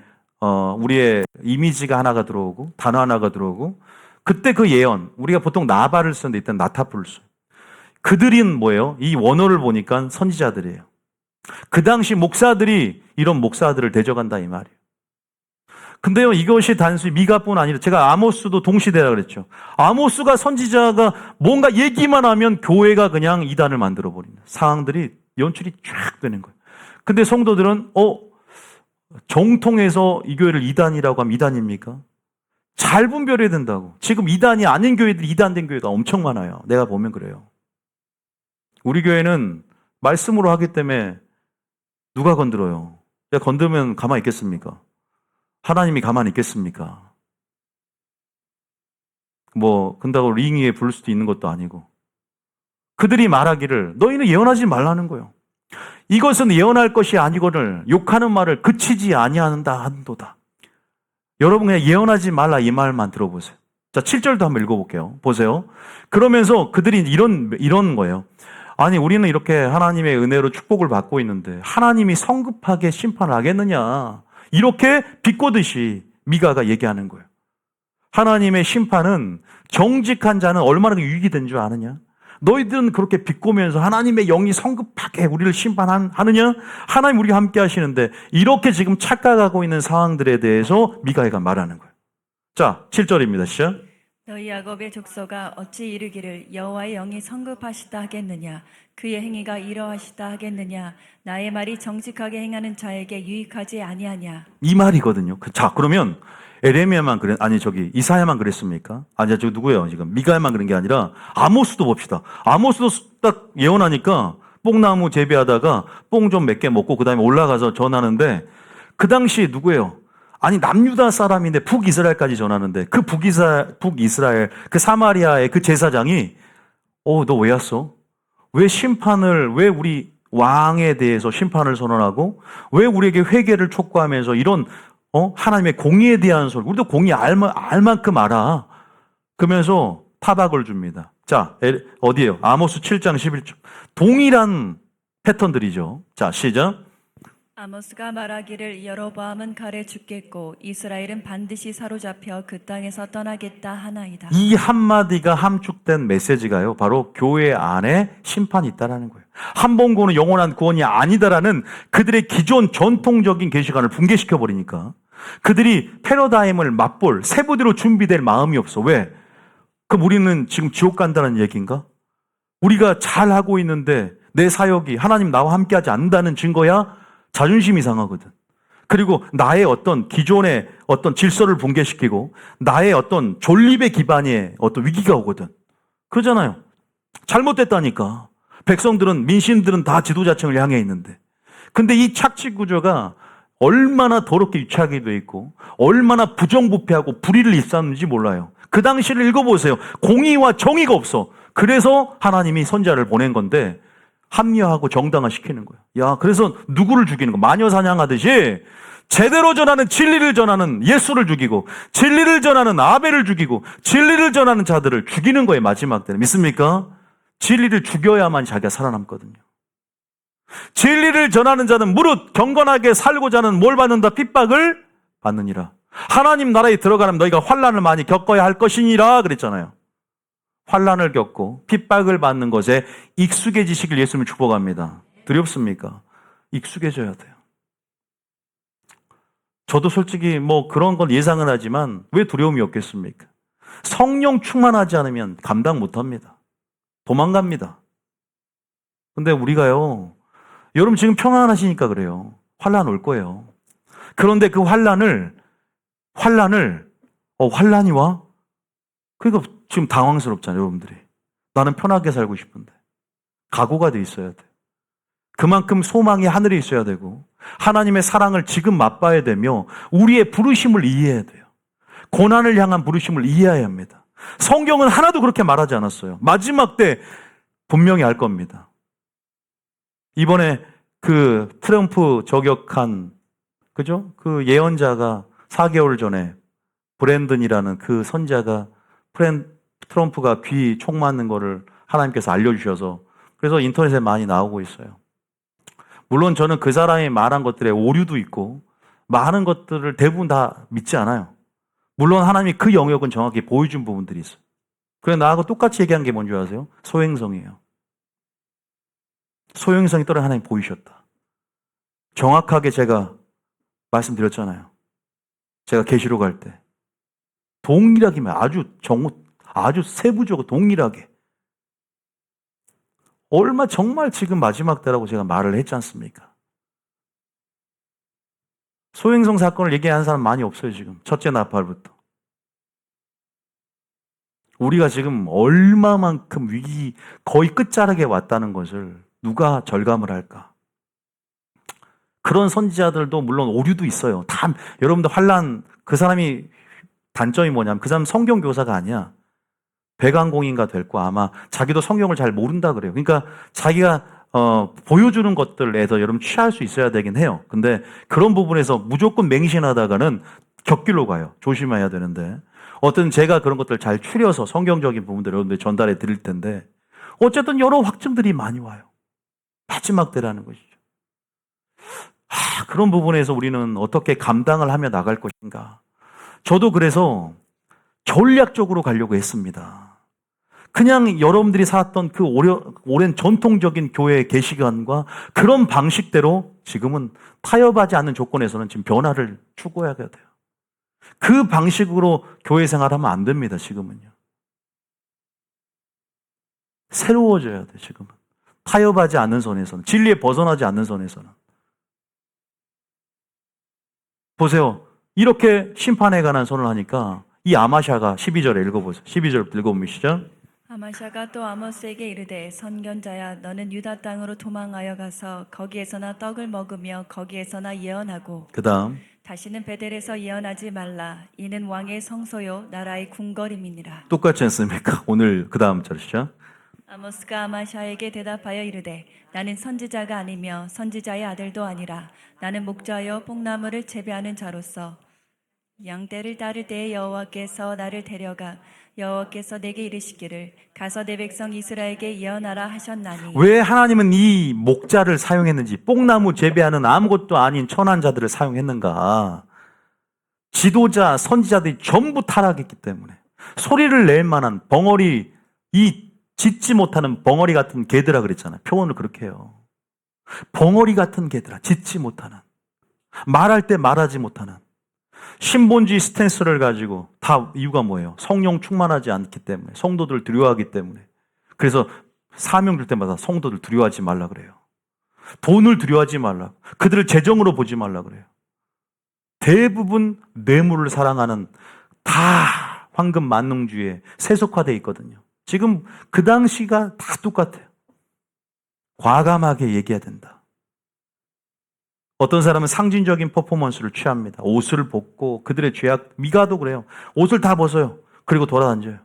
우리의 이미지가 하나가 들어오고 단어 하나가 들어오고, 그때 그 예언, 우리가 보통 나발을 쓰는데 일단 나타풀을 써요. 그들은 뭐예요? 이 원어를 보니까 선지자들이에요. 그 당시 목사들이 이런 목사들을 대적한다 이 말이에요. 근데요, 이것이 단순히 미가뿐 아니라 제가 아모스도 동시대라 그랬죠. 아모스가 선지자가 뭔가 얘기만 하면 교회가 그냥 이단을 만들어 버린다. 상황들이 연출이 쫙 되는 거예요. 근데 성도들은 정통해서 이 교회를 이단이라고 하면 이단입니까? 잘 분별해야 된다고. 지금 이단이 아닌 교회들이 이단된 교회가 엄청 많아요. 내가 보면 그래요. 우리 교회는 말씀으로 하기 때문에 누가 건드려요? 내가 건드면 가만히 있겠습니까? 하나님이 가만히 있겠습니까? 근다고 링 위에 부를 수도 있는 것도 아니고. 그들이 말하기를 너희는 예언하지 말라는 거예요. 이것은 예언할 것이 아니거늘 욕하는 말을 그치지 아니한다 한도다. 여러분 그냥 예언하지 말라 이 말만 들어보세요. 자, 7절도 한번 읽어볼게요. 보세요. 그러면서 그들이 이런 거예요. 아니, 우리는 이렇게 하나님의 은혜로 축복을 받고 있는데 하나님이 성급하게 심판을 하겠느냐. 이렇게 비꼬듯이 미가가 얘기하는 거예요. 하나님의 심판은 정직한 자는 얼마나 유익이 된 줄 아느냐? 너희들은 그렇게 비꼬면서 하나님의 영이 성급하게 우리를 심판하느냐? 하나님 우리가 함께 하시는데 이렇게 지금 착각하고 있는 상황들에 대해서 미가가 말하는 거예요. 자, 7절입니다. 시작. 너희 야곱의 족속아 어찌 이르기를 여호와의 영이 성급하시다 하겠느냐? 그의 행위가 이러하시다 하겠느냐? 나의 말이 정직하게 행하는 자에게 유익하지 아니하냐? 이 말이거든요. 자, 그러면 에레미야만 이사야만 그랬습니까? 아니, 누구예요? 지금 미가야만 그런 게 아니라 아모스도 봅시다. 아모스도 딱 예언하니까 뽕나무 재배하다가 뽕 좀 몇 개 먹고 그 다음에 올라가서 전하는데, 그 당시 누구예요? 아니, 남유다 사람인데 북이스라엘까지 전하는데 그 북이스라엘 그 사마리아의 그 제사장이 너 왜 왔어? 왜 우리 왕에 대해서 심판을 선언하고 왜 우리에게 회개를 촉구하면서 이런 하나님의 공의에 대한 소리, 우리도 공의 알 만큼 알아. 그러면서 타박을 줍니다. 자, 어디에요? 아모스 7장 11절. 동일한 패턴들이죠. 자, 시작. 아모스가 말하기를 여로보암은 칼에 죽겠고 이스라엘은 반드시 사로잡혀 그 땅에서 떠나겠다 하나이다. 이 한마디가 함축된 메시지가요, 바로 교회 안에 심판이 있다라는 거예요. 한 번 구원은 영원한 구원이 아니다라는 그들의 기존 전통적인 계시관을 붕괴시켜 버리니까 그들이 패러다임을 맛볼 세부대로 준비될 마음이 없어. 왜? 그럼 우리는 지금 지옥 간다는 얘기인가? 우리가 잘하고 있는데 내 사역이 하나님 나와 함께하지 않는다는 증거야? 자존심이 상하거든. 그리고 나의 어떤 기존의 어떤 질서를 붕괴시키고 나의 어떤 존립의 기반에 어떤 위기가 오거든. 그러잖아요. 잘못됐다니까. 백성들은, 민심들은 다 지도자층을 향해 있는데. 근데 이 착취 구조가 얼마나 더럽게 유치하게 돼 있고 얼마나 부정부패하고 불의를 일삼는지 몰라요. 그 당시를 읽어보세요. 공의와 정의가 없어. 그래서 하나님이 선지자를 보낸 건데 합리화하고 정당화시키는 거예요. 야, 그래서 누구를 죽이는 거? 마녀 사냥하듯이 제대로 전하는 진리를 전하는 예수를 죽이고 진리를 전하는 아벨을 죽이고 진리를 전하는 자들을 죽이는 거예요. 마지막 때는. 믿습니까? 진리를 죽여야만 자기가 살아남거든요. 진리를 전하는 자는 무릇 경건하게 살고자 하는 뭘 받는다? 핍박을 받느니라. 하나님 나라에 들어가려면 너희가 환난을 많이 겪어야 할 것이니라 그랬잖아요. 환난을 겪고 핍박을 받는 것에 익숙해지시길 예수님을 축복합니다. 두렵습니까? 익숙해져야 돼요. 저도 솔직히 뭐 그런 건 예상은 하지만 왜 두려움이 없겠습니까? 성령 충만하지 않으면 감당 못합니다. 도망갑니다. 근데 우리가요, 여러분 지금 평안하시니까 그래요. 환난 올 거예요. 그런데 그 환난이 와? 그러니까 지금 당황스럽잖아요, 여러분들이. 나는 편하게 살고 싶은데. 각오가 돼 있어야 돼. 그만큼 소망이 하늘에 있어야 되고 하나님의 사랑을 지금 맛봐야 되며 우리의 부르심을 이해해야 돼요. 고난을 향한 부르심을 이해해야 합니다. 성경은 하나도 그렇게 말하지 않았어요. 마지막 때 분명히 알 겁니다. 이번에 그 트럼프 저격한 그죠? 그 예언자가 4개월 전에 브랜든이라는 그 선자가 트럼프가 귀 총 맞는 거를 하나님께서 알려주셔서 그래서 인터넷에 많이 나오고 있어요. 물론 저는 그 사람이 말한 것들에 오류도 있고 많은 것들을 대부분 다 믿지 않아요. 물론 하나님이 그 영역은 정확히 보여준 부분들이 있어요. 그래 나하고 똑같이 얘기한 게 뭔지 아세요? 소행성이에요. 소행성이 떨어져 하나님 보이셨다. 정확하게 제가 말씀드렸잖아요. 제가 계시록 할 때 동일하게만 아주 세부적으로 동일하게 얼마 정말 지금 마지막 때라고 제가 말을 했지 않습니까? 소행성 사건을 얘기하는 사람 많이 없어요 지금. 첫째 나팔부터. 우리가 지금 얼마만큼 위기 거의 끝자락에 왔다는 것을 누가 절감을 할까? 그런 선지자들도 물론 오류도 있어요. 다 여러분들 환난 그 사람이 단점이 뭐냐면 그 사람 성경 교사가 아니야. 배강공인가 될 거 아마 자기도 성경을 잘 모른다 그래요. 그러니까 자기가 보여주는 것들에서 여러분 취할 수 있어야 되긴 해요. 근데 그런 부분에서 무조건 맹신하다가는 격길로 가요. 조심해야 되는데 어떤 제가 그런 것들 잘 추려서 성경적인 부분들 여러분들 전달해 드릴 텐데 어쨌든 여러 확증들이 많이 와요. 마지막 때라는 것이죠. 그런 부분에서 우리는 어떻게 감당을 하며 나갈 것인가. 저도 그래서 전략적으로 가려고 했습니다. 그냥 여러분들이 살았던 그 오랜 전통적인 교회의 계시관과 그런 방식대로 지금은 타협하지 않는 조건에서는 지금 변화를 추구해야 돼요. 그 방식으로 교회 생활하면 안 됩니다. 지금은요. 새로워져야 돼. 지금은. 타협하지 않는 선에서는. 진리에 벗어나지 않는 선에서는. 보세요. 이렇게 심판에 관한 선을 하니까 이 아마샤가 12절에 읽어보세요. 12절부터 읽어보시죠. 아마샤가 또 아모스에게 이르되 선견자야 너는 유다 땅으로 도망하여 가서 거기에서나 떡을 먹으며 거기에서나 예언하고 그 다음 다시는 베델에서 예언하지 말라. 이는 왕의 성소요 나라의 궁궐임이니라. 똑같지 않습니까? 오늘 그 다음 절이죠. 아모스가 아마샤에게 대답하여 이르되 나는 선지자가 아니며 선지자의 아들도 아니라 나는 목자여 뽕나무를 재배하는 자로서 양떼를 따를 때에 여호와께서 나를 데려가 여호와께서 내게 이르시기를 가서 내 백성 이스라엘에게 예언하라 하셨나니. 왜 하나님은 이 목자를 사용했는지 뽕나무 재배하는 아무것도 아닌 천한 자들을 사용했는가. 지도자 선지자들이 전부 타락했기 때문에 소리를 낼 만한 벙어리 이 짖지 못하는 벙어리 같은 개들아 그랬잖아요. 표현을 그렇게 해요. 벙어리 같은 개들아 짖지 못하는 말할 때 말하지 못하는 신본주의 스탠스를 가지고 다 이유가 뭐예요? 성령 충만하지 않기 때문에 성도들을 두려워하기 때문에 그래서 사명 줄 때마다 성도들 두려워하지 말라 그래요. 돈을 두려워하지 말라. 그들을 재정으로 보지 말라 그래요. 대부분 뇌물을 사랑하는 다 황금 만능주의에 세속화되어 있거든요. 지금 그 당시가 다 똑같아요. 과감하게 얘기해야 된다. 어떤 사람은 상징적인 퍼포먼스를 취합니다. 옷을 벗고 그들의 죄악, 미가도 그래요. 옷을 다 벗어요. 그리고 돌아다녀요.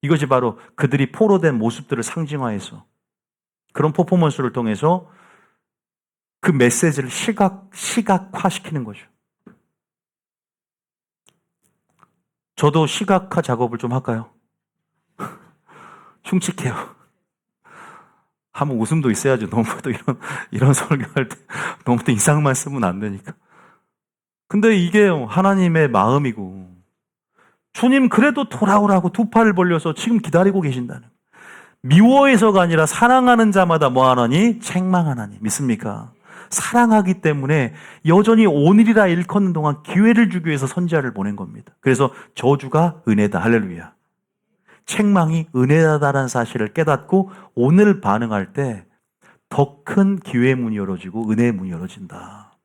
이것이 바로 그들이 포로된 모습들을 상징화해서 그런 퍼포먼스를 통해서 그 메시지를 시각화시키는 거죠. 저도 시각화 작업을 좀 할까요? 흉측해요. 한번 웃음도 있어야죠. 너무 또 이런 설교할 때 너무 또 이상만 쓰면 안 되니까. 근데 이게 하나님의 마음이고, 주님 그래도 돌아오라고 두 팔을 벌려서 지금 기다리고 계신다는. 미워해서가 아니라 사랑하는 자마다 뭐 하나니? 책망하나니. 믿습니까? 사랑하기 때문에 여전히 오늘이라 일컫는 동안 기회를 주기 위해서 선지자를 보낸 겁니다. 그래서 저주가 은혜다. 할렐루야. 책망이 은혜다라는 사실을 깨닫고 오늘 반응할 때 더 큰 기회의 문이 열어지고 은혜의 문이 열어진다.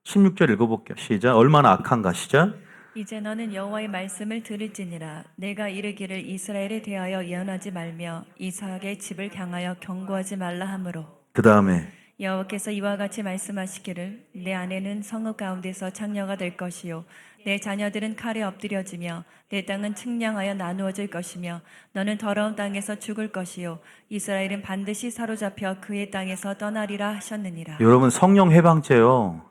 16절 읽어볼게요. 시작. 얼마나 악한가. 시작. 이제 너는 여호와의 말씀을 들을지니라. 내가 이르기를 이스라엘에 대하여 예언하지 말며 이삭의 집을 향하여 경고하지 말라 하므로. 그 다음에 여호와께서 이와 같이 말씀하시기를 내 아내는 성읍 가운데서 창녀가 될 것이요 내 자녀들은 칼에 엎드려지며 내 땅은 측량하여 나누어질 것이며 너는 더러운 땅에서 죽을 것이요 이스라엘은 반드시 사로잡혀 그의 땅에서 떠나리라 하셨느니라. 여러분 성령 해방죄요.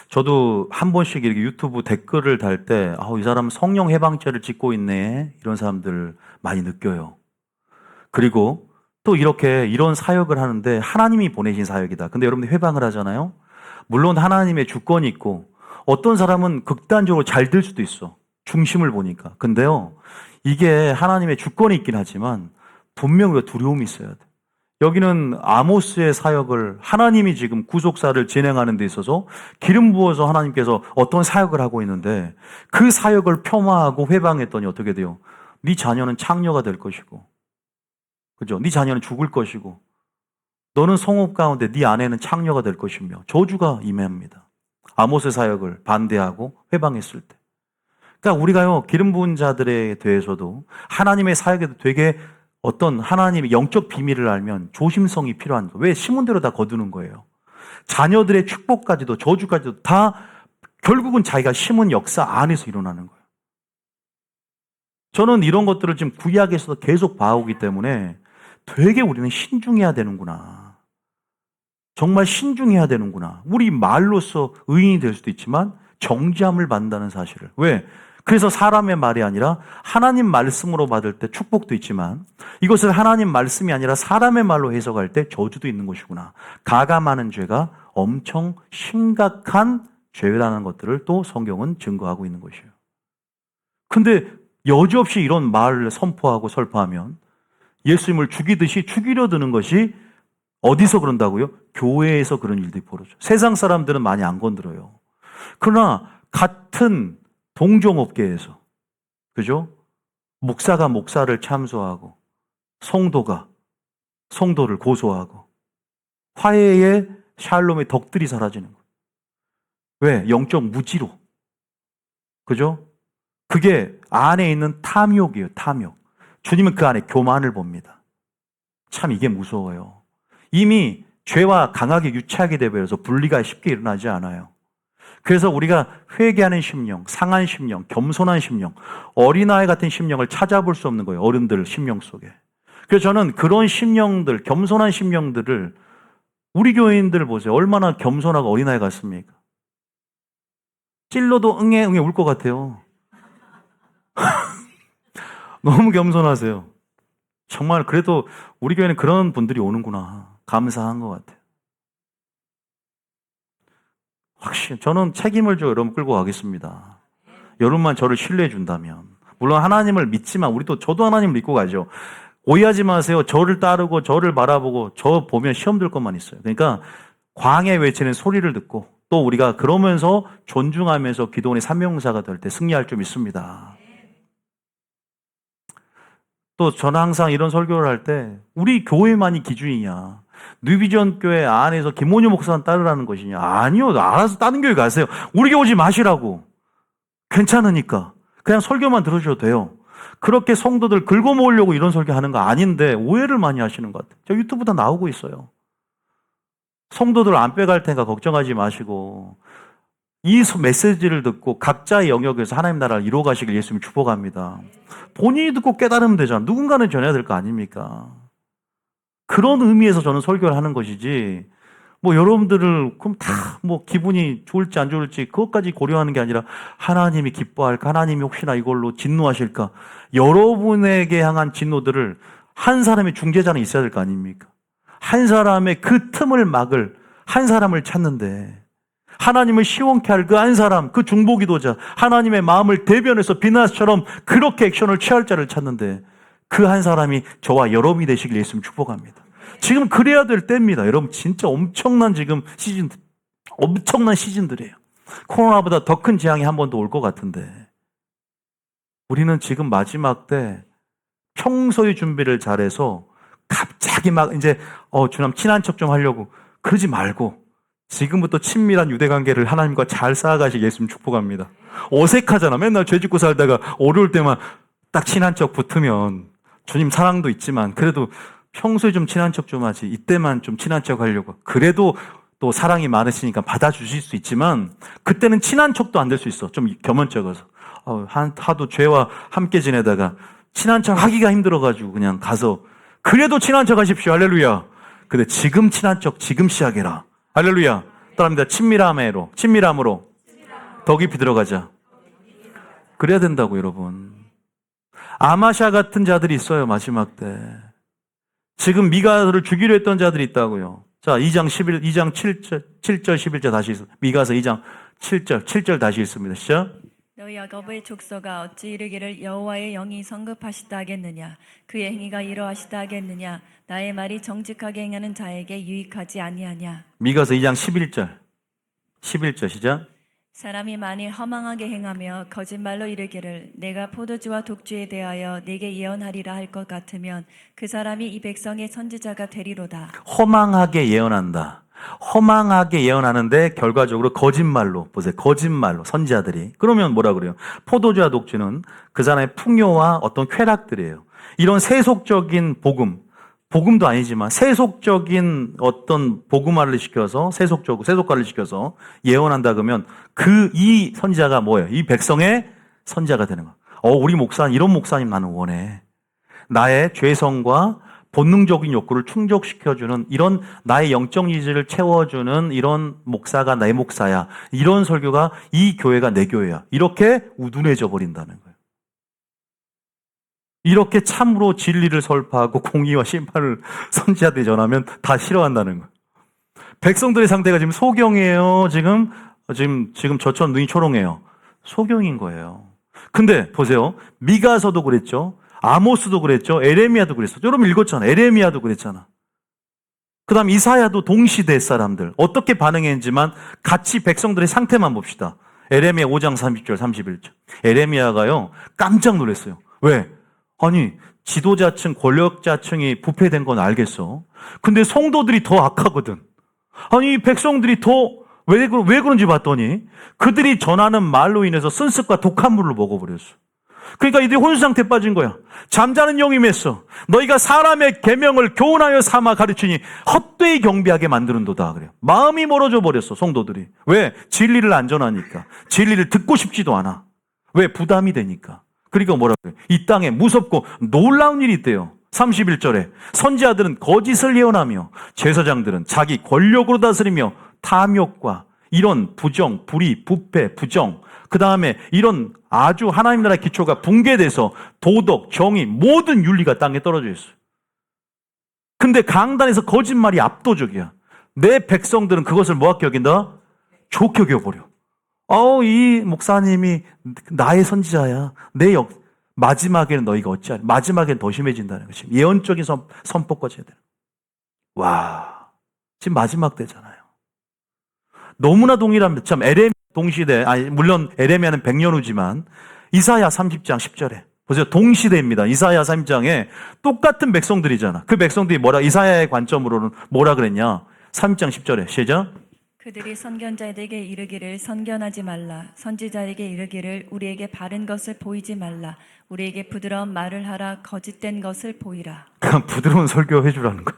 저도 한 번씩 이렇게 유튜브 댓글을 달 때, 이 사람 성령 해방죄를 짓고 있네. 이런 사람들 많이 느껴요. 그리고 또 이런 사역을 하는데 하나님이 보내신 사역이다. 근데 여러분들 회방을 하잖아요. 물론 하나님의 주권이 있고 어떤 사람은 극단적으로 잘 될 수도 있어. 중심을 보니까. 근데요. 이게 하나님의 주권이 있긴 하지만 분명히 두려움이 있어야 돼. 여기는 아모스의 사역을 하나님이 지금 구속사를 진행하는 데 있어서 기름 부어서 하나님께서 어떤 사역을 하고 있는데 그 사역을 폄하하고 회방했더니 어떻게 돼요? 네 자녀는 창녀가 될 것이고 그죠? 네 자녀는 죽을 것이고 너는 성읍 가운데 네 아내는 창녀가 될 것이며 저주가 임합니다. 아모스의 사역을 반대하고 회방했을 때. 그러니까 우리가요 기름 부은 자들에 대해서도 하나님의 사역에도 되게 어떤 하나님의 영적 비밀을 알면 조심성이 필요한 거예요. 왜? 심은 대로 다 거두는 거예요. 자녀들의 축복까지도 저주까지도 다 결국은 자기가 심은 역사 안에서 일어나는 거예요. 저는 이런 것들을 지금 구약에서도 계속 봐오기 때문에 되게 우리는 신중해야 되는구나. 정말 신중해야 되는구나. 우리 말로써 의인이 될 수도 있지만 정죄함을 받는다는 사실을. 왜? 그래서 사람의 말이 아니라 하나님 말씀으로 받을 때 축복도 있지만 이것을 하나님 말씀이 아니라 사람의 말로 해석할 때 저주도 있는 것이구나. 가감하는 죄가 엄청 심각한 죄라는 것들을 또 성경은 증거하고 있는 것이에요. 근데 여지없이 이런 말을 선포하고 설파하면 예수님을 죽이듯이 죽이려 드는 것이 어디서 그런다고요? 교회에서 그런 일들이 벌어져요. 세상 사람들은 많이 안 건드려요. 그러나 같은 동종업계에서, 그죠? 목사가 목사를 참소하고, 성도가 성도를 고소하고, 화해의 샬롬의 덕들이 사라지는 거예요. 왜? 영적 무지로. 그죠? 그게 안에 있는 탐욕이에요, 탐욕. 주님은 그 안에 교만을 봅니다. 참 이게 무서워요. 이미 죄와 강하게 유착이 되어버려서 분리가 쉽게 일어나지 않아요. 그래서 우리가 회개하는 심령, 상한 심령, 겸손한 심령, 어린아이 같은 심령을 찾아볼 수 없는 거예요. 어른들 심령 속에. 그래서 저는 그런 심령들, 겸손한 심령들을 우리 교인들 보세요. 얼마나 겸손하고 어린아이 같습니까? 찔러도 응애 울 것 같아요. 너무 겸손하세요. 정말 그래도 우리 교회는 그런 분들이 오는구나. 감사한 것 같아요. 확실히 저는 책임을 여러분 끌고 가겠습니다. 여러분만 저를 신뢰해 준다면. 물론 하나님을 믿지만 우리도 저도 하나님을 믿고 가죠. 오해하지 마세요. 저를 따르고 저를 바라보고 저 보면 시험 들 것만 있어요. 그러니까 광야에 외치는 소리를 듣고 또 우리가 그러면서 존중하면서 기도원의 삼명사가 될 때 승리할 줄 믿습니다. 또 저는 항상 이런 설교를 할 때 우리 교회만이 기준이냐. 뉴비전 교회 안에서 김원효 목사만 따르라는 것이냐. 아니요. 알아서 다른 교회 가세요. 우리 교회 오지 마시라고. 괜찮으니까. 그냥 설교만 들으셔도 돼요. 그렇게 성도들 긁어모으려고 이런 설교하는 거 아닌데 오해를 많이 하시는 것 같아요. 저 유튜브 다 나오고 있어요. 성도들 안 빼갈 테니까 걱정하지 마시고 이 메시지를 듣고 각자의 영역에서 하나님 나라를 이루어 가시길 예수님 축복합니다. 본인이 듣고 깨달으면 되잖아. 누군가는 전해야 될 거 아닙니까? 그런 의미에서 저는 설교를 하는 것이지 뭐 여러분들을 그럼 다 뭐 기분이 좋을지 안 좋을지 그것까지 고려하는 게 아니라 하나님이 기뻐할까? 하나님이 혹시나 이걸로 진노하실까? 여러분에게 향한 진노들을 한 사람의 중재자는 있어야 될 거 아닙니까? 한 사람의 그 틈을 막을 한 사람을 찾는데 하나님을 시원케 할 그 한 사람, 그 중보기도자, 하나님의 마음을 대변해서 비나스처럼 그렇게 액션을 취할 자를 찾는데 그 한 사람이 저와 여러분이 되시길 예수님 축복합니다. 지금 그래야 될 때입니다. 여러분 진짜 엄청난 지금 엄청난 시즌들이에요. 코로나보다 더 큰 재앙이 한 번 더 올 것 같은데 우리는 지금 마지막 때 평소의 준비를 잘해서 갑자기 막 이제 주님 친한 척 좀 하려고 그러지 말고 지금부터 친밀한 유대관계를 하나님과 잘 쌓아가시기 예수님 축복합니다. 어색하잖아. 맨날 죄 짓고 살다가 어려울 때만 딱 친한 척 붙으면 주님 사랑도 있지만 그래도 평소에 좀 친한 척 좀 하지 이때만 좀 친한 척 하려고 그래도 또 사랑이 많으시니까 받아주실 수 있지만 그때는 친한 척도 안 될 수 있어. 좀 겸연쩍어서 하도 죄와 함께 지내다가 친한 척 하기가 힘들어가지고 그냥 가서 그래도 친한 척 하십시오. 할렐루야. 근데 지금 친한 척 지금 시작해라. 할렐루야. 따라합니다. 친밀함으로 더 깊이 들어가자. 그래야 된다고 여러분. 아마샤 같은 자들이 있어요. 마지막 때. 지금 미가서를 죽이려 했던 자들이 있다고요. 자, 2장 7절 11절 다시 있습니다. 미가서 2장 7절 다시 있습니다. 시작. 너희 야곱의 족속아 어찌 이르기를 여호와의 영이 성급하시다 하겠느냐 그의 행위가 이러하시다 하겠느냐 나의 말이 정직하게 행하는 자에게 유익하지 아니하냐. 미가서 2장 11절 시작. 사람이 만일 허망하게 행하며 거짓말로 이르기를 내가 포도주와 독주에 대하여 내게 예언하리라 할 것 같으면 그 사람이 이 백성의 선지자가 되리로다. 허망하게 예언한다. 허망하게 예언하는데 결과적으로 거짓말로 보세요. 거짓말로 선지자들이. 그러면 뭐라 그래요? 포도주와 독주는 그 사람의 풍요와 어떤 쾌락들이에요. 이런 세속적인 복음도 아니지만 세속적인 어떤 복음화를 시켜서 세속화를 시켜서 예언한다 그러면 이 선지자가 뭐예요? 이 백성의 선지자가 되는 거예요. 우리 목사님 이런 목사님 나는 원해. 나의 죄성과 본능적인 욕구를 충족시켜주는 이런 나의 영적 니즈를 채워주는 이런 목사가 내 목사야. 이런 설교가 이 교회가 내 교회야. 이렇게 우둔해져 버린다는 거예요. 이렇게 참으로 진리를 설파하고 공의와 심판을 선지자들이 전하면 다 싫어한다는 거예요. 백성들의 상태가 지금 소경이에요. 지금 저처럼 눈이 초롱해요. 소경인 거예요. 근데 보세요. 미가서도 그랬죠. 아모스도 그랬죠. 에레미야도 그랬어. 여러분 읽었잖아. 에레미야도 그랬잖아. 그 다음 이사야도 동시대 사람들 어떻게 반응했는지만 같이 백성들의 상태만 봅시다. 에레미야 5장 30절 31절. 에레미야가요 깜짝 놀랐어요. 왜? 아니 지도자층 권력자층이 부패된 건 알겠어. 근데 성도들이 더 악하거든. 아니 백성들이 더 왜 그런지 봤더니 그들이 전하는 말로 인해서 쓴습과 독한 물을 먹어버렸어. 그러니까 이들이 혼수 상태에 빠진 거야. 잠자는 영이 맸어. 너희가 사람의 계명을 교훈하여 삼아 가르치니 헛되이 경비하게 만드는도다. 그래요. 마음이 멀어져 버렸어 성도들이. 왜? 진리를 안 전하니까. 진리를 듣고 싶지도 않아. 왜? 부담이 되니까. 그러니까 뭐라고 해요? 이 땅에 무섭고 놀라운 일이 있대요. 31절에 선지자들은 거짓을 예언하며 제사장들은 자기 권력으로 다스리며 탐욕과 이런 부정, 불의, 부패, 부정 그 다음에 이런 아주 하나님 나라의 기초가 붕괴돼서 도덕, 정의, 모든 윤리가 땅에 떨어져 있어요. 근데 강단에서 거짓말이 압도적이야. 내 백성들은 그것을 뭐하게 여긴다? 좋게 여겨버려. 이 목사님이 나의 선지자야. 마지막에는 너희가 어찌하리? 마지막에는 더 심해진다는 것이 예언적인 선포까지 해야 돼요. 와, 지금 마지막 때잖아요. 너무나 동일합니다. 참 에레미야 동시대, 물론 에레미야는 100년 후지만 이사야 30장 10절에 보세요. 동시대입니다. 이사야 30장에 똑같은 백성들이잖아. 그 백성들이 이사야의 관점으로는 뭐라 그랬냐? 30장 10절에 시작. 그들이 선견자에게 이르기를 선견하지 말라. 선지자에게 이르기를 우리에게 바른 것을 보이지 말라. 우리에게 부드러운 말을 하라. 거짓된 것을 보이라. 그냥 부드러운 설교 해주라는 거야.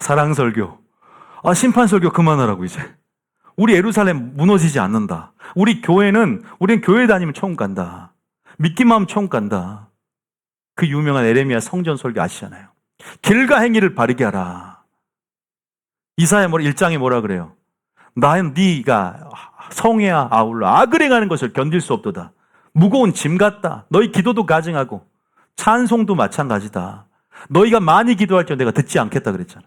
사랑 설교. 심판 설교 그만하라고 이제. 우리 예루살렘 무너지지 않는다. 우리는 교회 다니면 천국 간다. 믿기만 하면 천국 간다. 그 유명한 에레미야 성전 설교 아시잖아요. 길과 행위를 바르게 하라. 이사야 1장에 뭐라 그래요? 나는 네가 성에야 아울러 악을 행하는 것을 견딜 수 없도다. 무거운 짐 같다. 너희 기도도 가증하고 찬송도 마찬가지다. 너희가 많이 기도할 때 내가 듣지 않겠다 그랬잖아.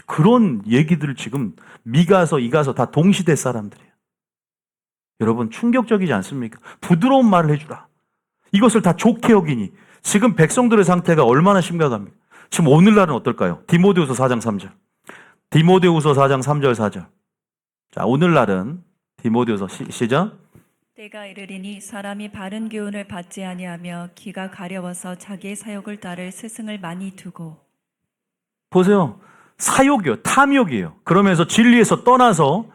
그런 얘기들을 지금 미가서 이가서 다 동시대 사람들이에요. 여러분 충격적이지 않습니까? 부드러운 말을 해주라. 이것을 다 좋게 여기니 지금 백성들의 상태가 얼마나 심각합니까? 지금 오늘날은 어떨까요? 디모데후서 4장 3절. 디모데후서 4장 3절 4절. 자, 오늘날은 디모데후서 시작. 때가 이르리니 사람이 바른 교훈을 받지 아니하며 귀가 가려워서 자기의 사욕을 따를 스승을 많이 두고. 보세요. 사욕이요. 탐욕이에요. 그러면서 진리에서 떠나서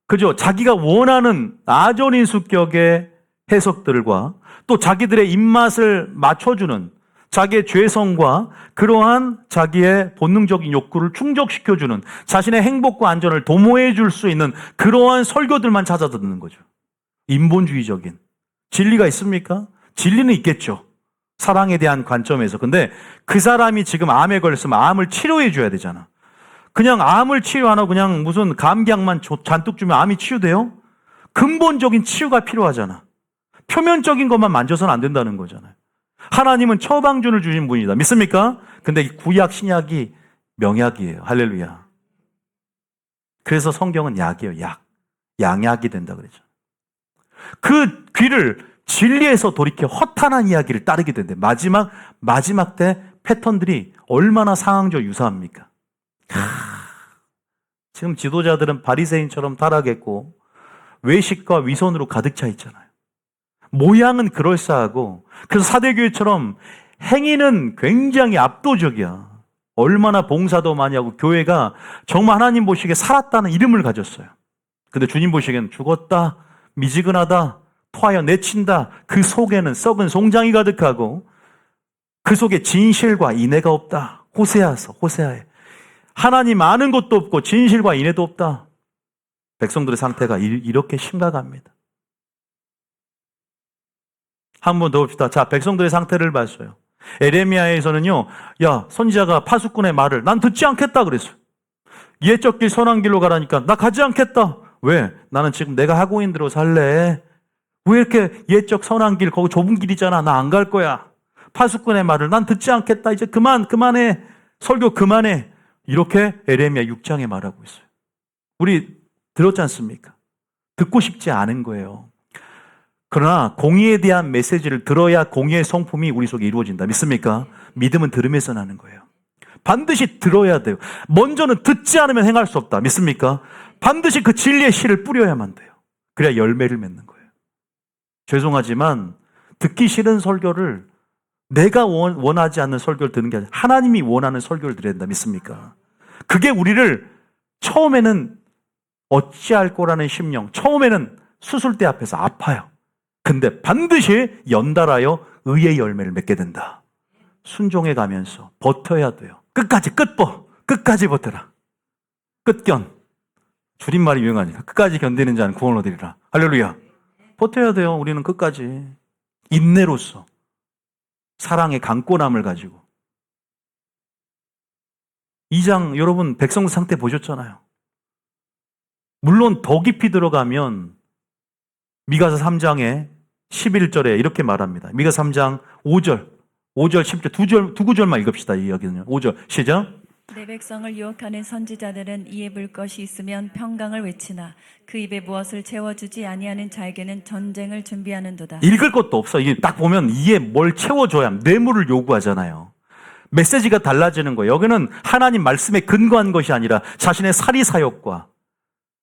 그죠? 자기가 원하는 아전인수격의 해석들과 또 자기들의 입맛을 맞춰주는 자기의 죄성과 그러한 자기의 본능적인 욕구를 충족시켜주는 자신의 행복과 안전을 도모해 줄 수 있는 그러한 설교들만 찾아 듣는 거죠. 인본주의적인. 진리가 있습니까? 진리는 있겠죠. 사랑에 대한 관점에서. 근데 그 사람이 지금 암에 걸렸으면 암을 치료해 줘야 되잖아. 그냥 암을 치료 안 하고 그냥 무슨 감기약만 잔뜩 주면 암이 치유돼요? 근본적인 치유가 필요하잖아. 표면적인 것만 만져서는 안 된다는 거잖아요. 하나님은 처방전을 주신 분이다. 믿습니까? 근데 이 구약 신약이 명약이에요. 할렐루야. 그래서 성경은 약이에요. 약. 양약이 된다 그랬죠. 그 귀를 진리에서 돌이켜 허탄한 이야기를 따르게 된대. 마지막 때 패턴들이 얼마나 상황적 유사합니까? 지금 지도자들은 바리새인처럼 타락했고 외식과 위선으로 가득 차 있잖아요. 모양은 그럴싸하고 그래서 사대교회처럼 행위는 굉장히 압도적이야. 얼마나 봉사도 많이 하고 교회가 정말 하나님 보시기에 살았다는 이름을 가졌어요. 근데 주님 보시기에는 죽었다, 미지근하다, 토하여 내친다. 그 속에는 썩은 송장이 가득하고 그 속에 진실과 인애가 없다. 호세아에 하나님 아는 것도 없고 진실과 인애도 없다. 백성들의 상태가 이렇게 심각합니다. 한 번 더 봅시다. 자, 백성들의 상태를 봤어요. 에레미야에서는요, 야, 선지자가 파수꾼의 말을 난 듣지 않겠다 그랬어요. 예적 길 선한 길로 가라니까 나 가지 않겠다. 왜? 나는 지금 내가 하고 있는 대로 살래. 왜 이렇게 예적 선한 길, 거기 좁은 길이잖아. 나 안 갈 거야. 파수꾼의 말을 난 듣지 않겠다. 이제 그만해. 설교 그만해. 이렇게 에레미야 6장에 말하고 있어요. 우리 들었지 않습니까? 듣고 싶지 않은 거예요. 그러나 공의에 대한 메시지를 들어야 공의의 성품이 우리 속에 이루어진다. 믿습니까? 믿음은 들음에서 나는 거예요. 반드시 들어야 돼요. 먼저는 듣지 않으면 행할 수 없다. 믿습니까? 반드시 그 진리의 씨를 뿌려야만 돼요. 그래야 열매를 맺는 거예요. 죄송하지만 듣기 싫은 설교를 내가 원하지 않는 설교를 듣는 게 아니라 하나님이 원하는 설교를 들어야 된다. 믿습니까? 그게 우리를 처음에는 어찌할 거라는 심령, 처음에는 수술대 앞에서 아파요. 근데 반드시 연달아요 의의 열매를 맺게 된다. 순종해 가면서 버텨야 돼요. 끝까지 버텨라. 끝견. 줄임말이 유행하니까 끝까지 견디는 자는 구원을 얻으리라. 할렐루야. 버텨야 돼요. 우리는 끝까지. 인내로서 사랑의 강권함을 가지고. 2장 여러분 백성 상태 보셨잖아요. 물론 더 깊이 들어가면 미가서 3장에 11절에 이렇게 말합니다. 미가서 3장 5절, 10절, 두 구절만 읽읍시다. 이 이야기는요. 5절 시작. 내 백성을 유혹하는 선지자들은 이에 물 것이 있으면 평강을 외치나 그 입에 무엇을 채워주지 아니하는 자에게는 전쟁을 준비하는도다. 읽을 것도 없어. 이게 딱 보면 이에 뭘 채워줘야 뇌물을 요구하잖아요. 메시지가 달라지는 거예요. 여기는 하나님 말씀에 근거한 것이 아니라 자신의 사리사욕과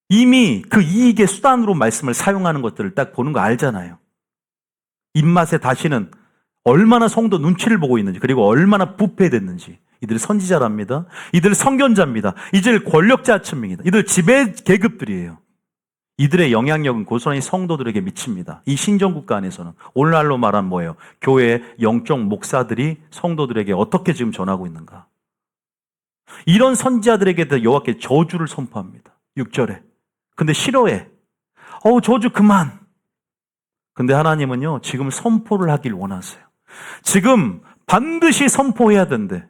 이미 그 이익의 수단으로 말씀을 사용하는 것들을 딱 보는 거 알잖아요. 입맛에 다시는 얼마나 성도 눈치를 보고 있는지 그리고 얼마나 부패됐는지. 이들 선지자랍니다. 이들 선견자입니다. 이들 권력자층입니다. 이들 지배 계급들이에요. 이들의 영향력은 고스란히 성도들에게 미칩니다. 이 신정국가 안에서는 오늘날로 말하면 뭐예요? 교회의 영적 목사들이 성도들에게 어떻게 지금 전하고 있는가? 이런 선지자들에게 여호와께 저주를 선포합니다. 6절에. 근데 싫어해. 저주 그만. 근데 하나님은요, 지금 선포를 하길 원하세요. 지금 반드시 선포해야 된대.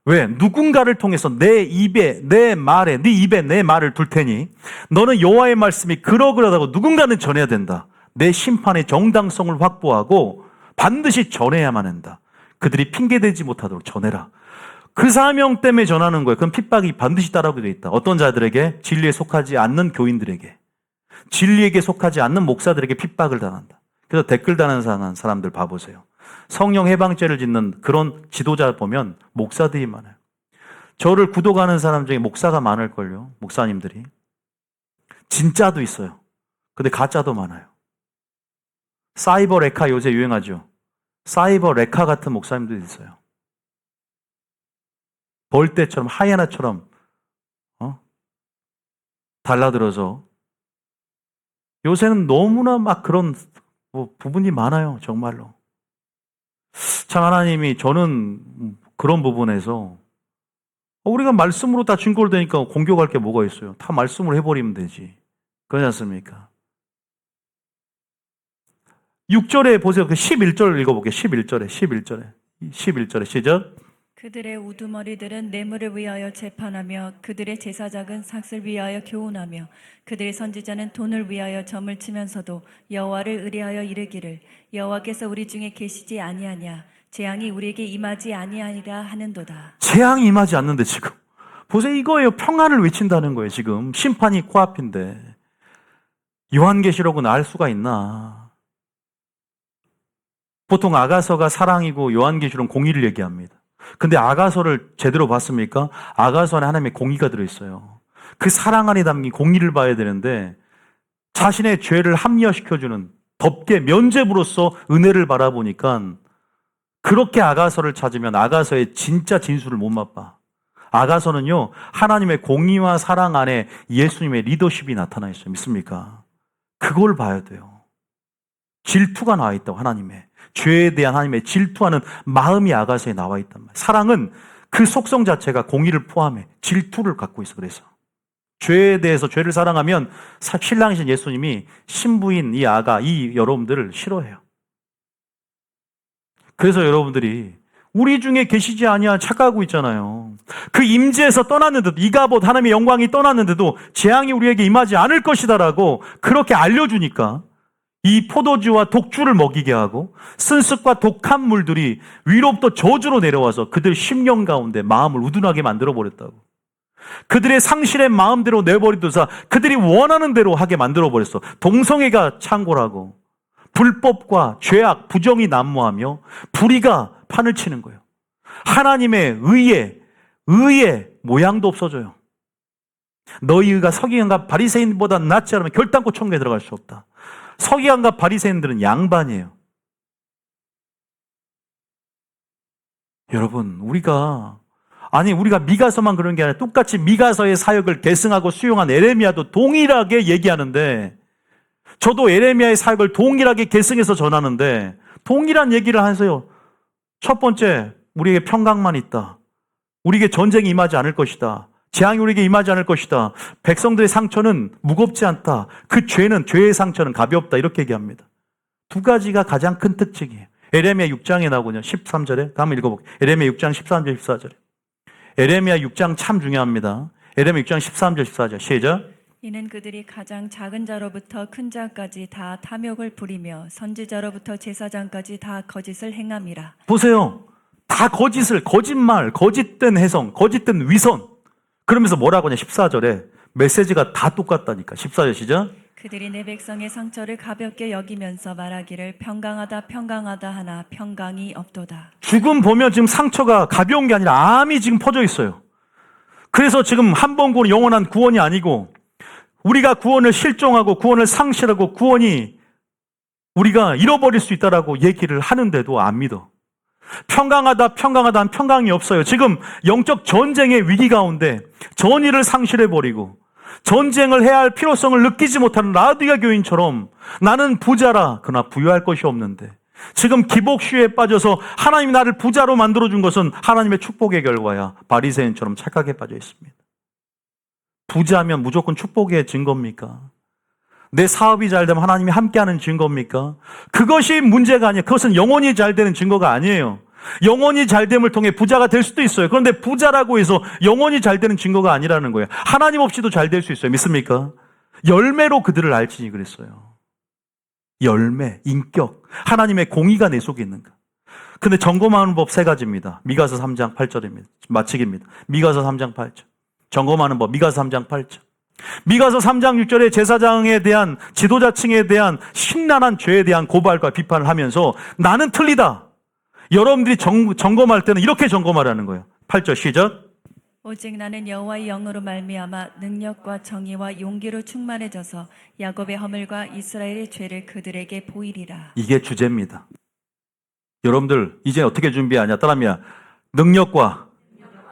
왜? 누군가를 통해서 내 입에, 내 말에, 네 입에 내 말을 둘 테니 너는 여호와의 말씀이 그러그러하다고 누군가는 전해야 된다. 내 심판의 정당성을 확보하고 반드시 전해야만 한다. 그들이 핑계대지 못하도록 전해라. 그 사명 때문에 전하는 거예요. 그럼 핍박이 반드시 따라오게 돼 있다. 어떤 자들에게? 진리에 속하지 않는 교인들에게, 진리에게 속하지 않는 목사들에게 핍박을 당한다. 그래서 댓글 다는 사람들 봐보세요. 성령 해방죄를 짓는 그런 지도자 보면 목사들이 많아요. 저를 구독하는 사람 중에 목사가 많을걸요. 목사님들이. 진짜도 있어요. 근데 가짜도 많아요. 사이버 레카 요새 유행하죠. 사이버 레카 같은 목사님들이 있어요. 벌떼처럼 하이에나처럼 달라들어서 요새는 너무나 막 그런 부분이 많아요. 정말로. 참 하나님이 저는 그런 부분에서 우리가 말씀으로 다 증거를 대니까 공격할 게 뭐가 있어요. 다 말씀으로 해버리면 되지. 그렇지 않습니까? 6절에 보세요. 그 11절 읽어볼게요. 11절에 시작. 그들의 우두머리들은 뇌물을 위하여 재판하며 그들의 제사장은 삭슬 위하여 교훈하며 그들의 선지자는 돈을 위하여 점을 치면서도 여호와를 의뢰하여 이르기를 여호와께서 우리 중에 계시지 아니하냐 재앙이 우리에게 임하지 아니하리라 하는도다. 재앙이 임하지 않는데 지금 보세요. 이거예요. 평안을 외친다는 거예요. 지금 심판이 코앞인데 요한계시록은 알 수가 있나? 보통 아가서가 사랑이고 요한계시록은 공의를 얘기합니다. 근데 아가서를 제대로 봤습니까? 아가서 안에 하나님의 공의가 들어있어요. 그 사랑 안에 담긴 공의를 봐야 되는데 자신의 죄를 합리화시켜주는 덮개 면죄부로서 은혜를 바라보니까 그렇게 아가서를 찾으면 아가서의 진짜 진수를 못 맛봐. 아가서는요, 하나님의 공의와 사랑 안에 예수님의 리더십이 나타나 있어요. 믿습니까? 그걸 봐야 돼요. 질투가 나와 있다고. 하나님의 죄에 대한 하나님의 질투하는 마음이 아가서에 나와 있단 말이에요. 사랑은 그 속성 자체가 공의를 포함해 질투를 갖고 있어. 그래서 죄에 대해서 죄를 사랑하면 신랑이신 예수님이 신부인 이 아가, 이 여러분들을 싫어해요. 그래서 여러분들이 우리 중에 계시지 아니하 착각하고 있잖아요. 그 임재에서 떠났는데도, 이가봇 하나님의 영광이 떠났는데도 재앙이 우리에게 임하지 않을 것이다라고 그렇게 알려주니까 이 포도주와 독주를 먹이게 하고 쓴습과 독한 물들이 위로부터 저주로 내려와서 그들 심령 가운데 마음을 우둔하게 만들어버렸다고. 그들의 상실의 마음대로 내버리도사 그들이 원하는 대로 하게 만들어버렸어. 동성애가 창궐하고 불법과 죄악, 부정이 난무하며 불의가 판을 치는 거예요. 하나님의 의의 모양도 없어져요. 너희 의가 서기관과 바리새인보다 낫지 않으면 결단코 천국에 들어갈 수 없다. 서기관과 바리새인들은 양반이에요. 여러분, 우리가 미가서만 그런 게 아니라 똑같이 미가서의 사역을 계승하고 수용한 에레미야도 동일하게 얘기하는데, 저도 에레미야의 사역을 동일하게 계승해서 전하는데 동일한 얘기를 하세요. 첫 번째, 우리에게 평강만 있다. 우리에게 전쟁이 임하지 않을 것이다. 재앙이 우리에게 임하지 않을 것이다. 백성들의 상처는 무겁지 않다. 그 죄의 상처는 가볍다. 이렇게 얘기합니다. 두 가지가 가장 큰 특징이에요. 에레미야 6장에 나오거든요. 13절에. 다음 읽어볼게요. 에레미야 6장 13절 14절에. 에레미야 6장 참 중요합니다. 에레미야 6장 13절 14절. 시작. 이는 그들이 가장 작은 자로부터 큰 자까지 다 탐욕을 부리며 선지자로부터 제사장까지 다 거짓을 행함이라. 보세요. 다 거짓말, 거짓된 해성, 거짓된 위선. 그러면서 뭐라고 하냐. 14절에 메시지가 다 똑같다니까. 14절 시작. 그들이 내 백성의 상처를 가볍게 여기면서 말하기를 평강하다 평강하다 하나 평강이 없도다. 죽음 보면 지금 상처가 가벼운 게 아니라 암이 지금 퍼져 있어요. 그래서 지금 한 번 구원, 영원한 구원이 아니고 우리가 구원을 실종하고 구원을 상실하고 구원이 우리가 잃어버릴 수 있다라고 얘기를 하는데도 안 믿어. 평강하다 하면 평강이 없어요. 지금 영적 전쟁의 위기 가운데 전의를 상실해버리고 전쟁을 해야 할 필요성을 느끼지 못하는 라디가 교인처럼 나는 부자라 그러나 부유할 것이 없는데 지금 기복주의에 빠져서 하나님이 나를 부자로 만들어준 것은 하나님의 축복의 결과야. 바리새인처럼 착각에 빠져 있습니다. 부자면 무조건 축복의 증거입니까? 내 사업이 잘 되면 하나님이 함께하는 증거입니까? 그것이 문제가 아니에요. 그것은 영혼이 잘 되는 증거가 아니에요. 영혼이 잘 됨을 통해 부자가 될 수도 있어요. 그런데 부자라고 해서 영혼이 잘 되는 증거가 아니라는 거예요. 하나님 없이도 잘 될 수 있어요. 믿습니까? 열매로 그들을 알지니 그랬어요. 열매, 인격, 하나님의 공의가 내 속에 있는가. 근데 점검하는 법 세 가지입니다. 미가서 3장 8절입니다. 마치기입니다. 미가서 3장 8절. 점검하는 법, 미가서 3장 8절. 미가서 3장 6절에 제사장에 대한 지도자층에 대한 심란한 죄에 대한 고발과 비판을 하면서 나는 틀리다. 여러분들이 점검할 때는 이렇게 점검하라는 거예요. 8절 시작. 오직 나는 여호와의 영으로 말미암아 능력과 정의와 용기로 충만해져서 야곱의 허물과 이스라엘의 죄를 그들에게 보이리라. 이게 주제입니다. 여러분들 이제 어떻게 준비하냐? 따라하면 능력과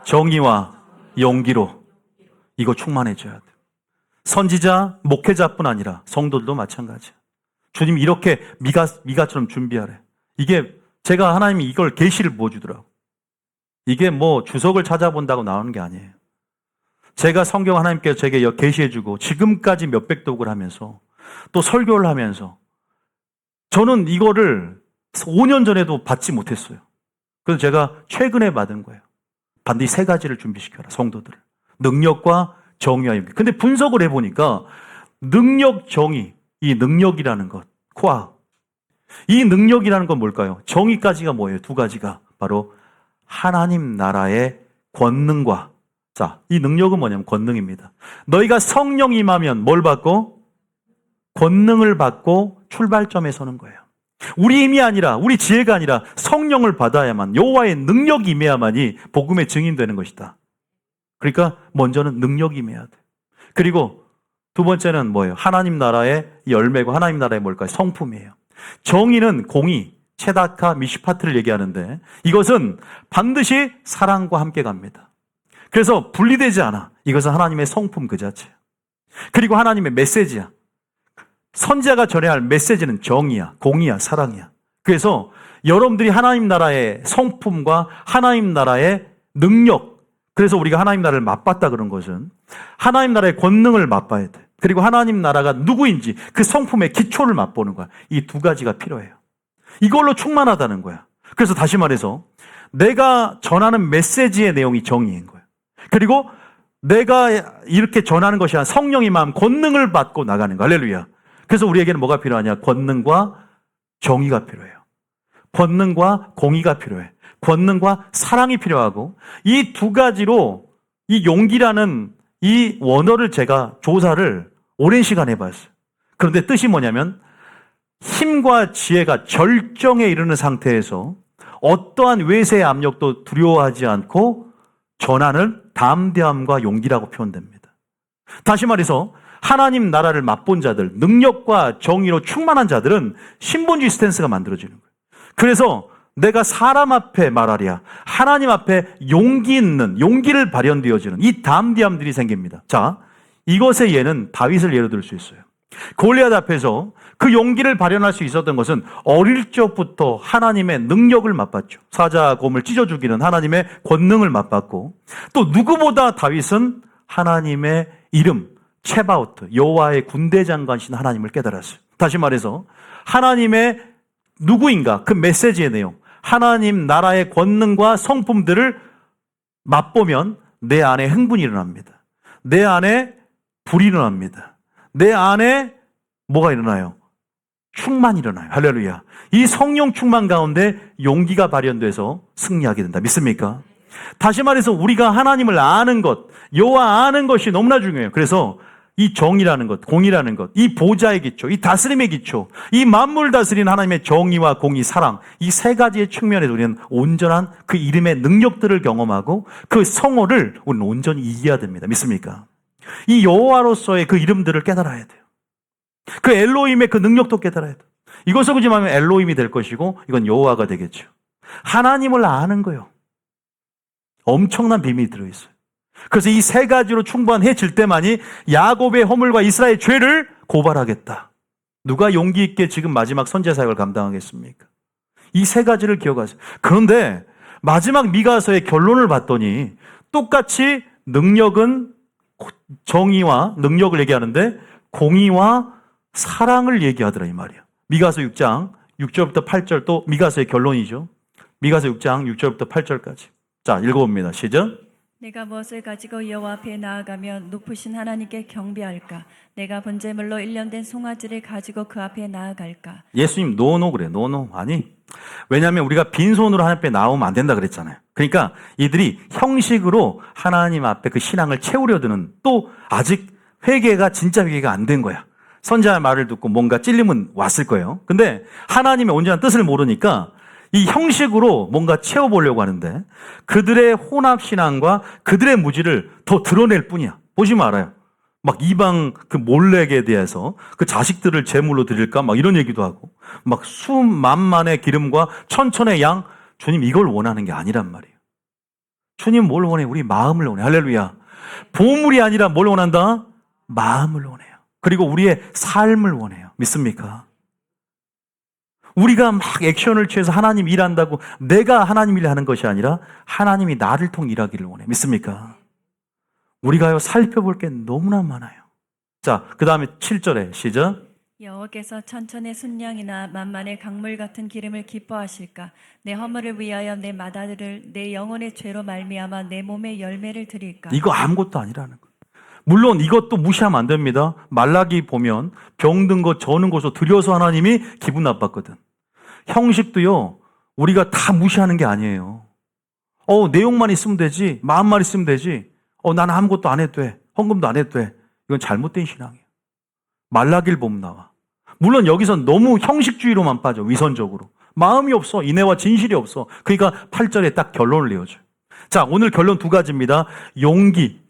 정의와 용기로 이거 충만해져야 돼요. 선지자, 목회자뿐 아니라 성도들도 마찬가지야. 주님 이렇게 미가처럼 준비하래. 이게 제가 하나님이 이걸 계시를 보여주더라고. 이게 뭐 주석을 찾아본다고 나오는 게 아니에요. 제가 성경 하나님께서 제게 계시해주고 지금까지 몇백 독을 하면서 또 설교를 하면서 저는 이거를 5년 전에도 받지 못했어요. 그래서 제가 최근에 받은 거예요. 반드시 세 가지를 준비시켜라, 성도들을. 능력과 정의와 용기. 근데 분석을 해보니까 능력, 정의, 이 능력이라는 것, 코아. 이 능력이라는 건 뭘까요? 정의까지가 뭐예요? 두 가지가. 바로 하나님 나라의 권능과, 자, 이 능력은 뭐냐면 권능입니다. 너희가 성령 임하면 뭘 받고? 권능을 받고 출발점에 서는 거예요. 우리 힘이 아니라, 우리 지혜가 아니라 성령을 받아야만, 여호와의 능력이 임해야만이 복음의 증인되는 것이다. 그러니까 먼저는 능력이 임해야 돼. 그리고 두 번째는 뭐예요? 하나님 나라의 열매고 하나님 나라의 뭘까요? 성품이에요. 정의는 공의, 체다카, 미시파트를 얘기하는데 이것은 반드시 사랑과 함께 갑니다. 그래서 분리되지 않아. 이것은 하나님의 성품 그 자체야. 그리고 하나님의 메시지야. 선지자가 전해야 할 메시지는 정의야, 공의야, 사랑이야. 그래서 여러분들이 하나님 나라의 성품과 하나님 나라의 능력, 그래서 우리가 하나님 나라를 맛봤다 그런 것은 하나님 나라의 권능을 맛봐야 돼. 그리고 하나님 나라가 누구인지 그 성품의 기초를 맛보는 거야. 이 두 가지가 필요해요. 이걸로 충만하다는 거야. 그래서 다시 말해서 내가 전하는 메시지의 내용이 정의인 거야. 그리고 내가 이렇게 전하는 것이 아니라 성령의 마음, 권능을 받고 나가는 거야. 할렐루야. 그래서 우리에게는 뭐가 필요하냐? 권능과 정의가 필요해요. 권능과 공의가 필요해. 권능과 사랑이 필요하고 이 두 가지로 이 용기라는 이 원어를 제가 조사를 오랜 시간 해봤어요. 그런데 뜻이 뭐냐면 힘과 지혜가 절정에 이르는 상태에서 어떠한 외세의 압력도 두려워하지 않고 전하는 담대함과 용기라고 표현됩니다. 다시 말해서 하나님 나라를 맛본 자들, 능력과 정의로 충만한 자들은 신본주의 스탠스가 만들어지는 거예요. 그래서 내가 사람 앞에 말하랴, 하나님 앞에 용기 있는, 용기를 발현되어지는 이 담대함들이 생깁니다. 자, 이것의 예는 다윗을 예로 들 수 있어요. 골리앗 앞에서 그 용기를 발현할 수 있었던 것은 어릴 적부터 하나님의 능력을 맛봤죠. 사자 곰을 찢어 죽이는 하나님의 권능을 맛봤고, 또 누구보다 다윗은 하나님의 이름, 체바오트, 여호와의 군대 장관이신 하나님을 깨달았어요. 다시 말해서 하나님의 누구인가, 그 메시지의 내용, 하나님 나라의 권능과 성품들을 맛보면 내 안에 흥분이 일어납니다. 내 안에 불이 일어납니다. 내 안에 뭐가 일어나요? 충만이 일어나요. 할렐루야. 이 성령 충만 가운데 용기가 발현돼서 승리하게 된다. 믿습니까? 다시 말해서 우리가 하나님을 아는 것, 여호와 아는 것이 너무나 중요해요. 그래서 이 정의라는 것, 공의라는 것, 이 보좌의 기초, 이 다스림의 기초, 이 만물 다스리는 하나님의 정의와 공의, 사랑, 이 세 가지의 측면에서 우리는 온전한 그 이름의 능력들을 경험하고 그 성호를 우리는 온전히 이겨야 됩니다. 믿습니까? 이 여호와로서의 그 이름들을 깨달아야 돼요. 그 엘로힘의 그 능력도 깨달아야 돼요. 이것을 그지만 엘로힘이 될 것이고 이건 여호와가 되겠죠. 하나님을 아는 거예요. 엄청난 비밀이 들어있어요. 그래서 이 세 가지로 충분해질 때만이 야곱의 허물과 이스라엘의 죄를 고발하겠다. 누가 용기 있게 지금 마지막 선제 사역을 감당하겠습니까? 이 세 가지를 기억하세요. 그런데 마지막 미가서의 결론을 봤더니 똑같이 능력은 정의와 능력을 얘기하는데 공의와 사랑을 얘기하더라 이 말이야. 미가서 6장 6절부터 8절 또 미가서의 결론이죠. 미가서 6장 6절부터 8절까지. 자, 읽어봅니다. 시작. 내가 무엇을 가지고 여호와 앞에 나아가며 높으신 하나님께 경배할까? 내가 번제물로 1년 된 송아지를 가지고 그 앞에 나아갈까? 예수님 노노 그래. 노노. 아니. 왜냐하면 우리가 빈손으로 하나님 앞에 나오면 안 된다 그랬잖아요. 그러니까 이들이 형식으로 하나님 앞에 그 신앙을 채우려 드는 또 아직 회개가 진짜 회개가 안 된 거야. 선지자의 말을 듣고 뭔가 찔림은 왔을 거예요. 근데 하나님의 온전한 뜻을 모르니까 이 형식으로 뭔가 채워보려고 하는데 그들의 혼합신앙과 그들의 무지를 더 드러낼 뿐이야. 보시면 알아요. 막 이방 그 몰렉에 대해서 그 자식들을 제물로 드릴까 막 이런 얘기도 하고 막 수만만의 기름과 천천의 양 주님 이걸 원하는 게 아니란 말이에요. 주님 뭘 원해? 우리 마음을 원해. 할렐루야. 보물이 아니라 뭘 원한다? 마음을 원해요. 그리고 우리의 삶을 원해요. 믿습니까? 우리가 막 액션을 취해서 하나님 일한다고 내가 하나님 일을 하는 것이 아니라 하나님이 나를 통해 일하기를 원해. 믿습니까? 우리가요 살펴볼 게 너무나 많아요. 자, 그 다음에 7절에 시작. 여호와께서 천천의 순양이나 만만의 강물 같은 기름을 기뻐하실까? 내 허물을 위하여 내 마다들을 내 영혼의 죄로 말미암아 내 몸의 열매를 드릴까? 이거 아무것도 아니라는 거예요. 물론 이것도 무시하면 안 됩니다. 말라기 보면 병든 것 저는 것으로 드려서 하나님이 기분 나빴거든. 형식도요 우리가 다 무시하는 게 아니에요. 내용만 있으면 되지, 마음만 있으면 되지. 나는 아무것도 안 해도 돼, 헌금도 안 해도 돼. 이건 잘못된 신앙이에요. 말라기를 보면 나와. 물론 여기선 너무 형식주의로만 빠져. 위선적으로 마음이 없어, 인애와 진실이 없어. 그러니까 8절에 딱 결론을 내어줘요. 자, 오늘 결론 두 가지입니다. 용기,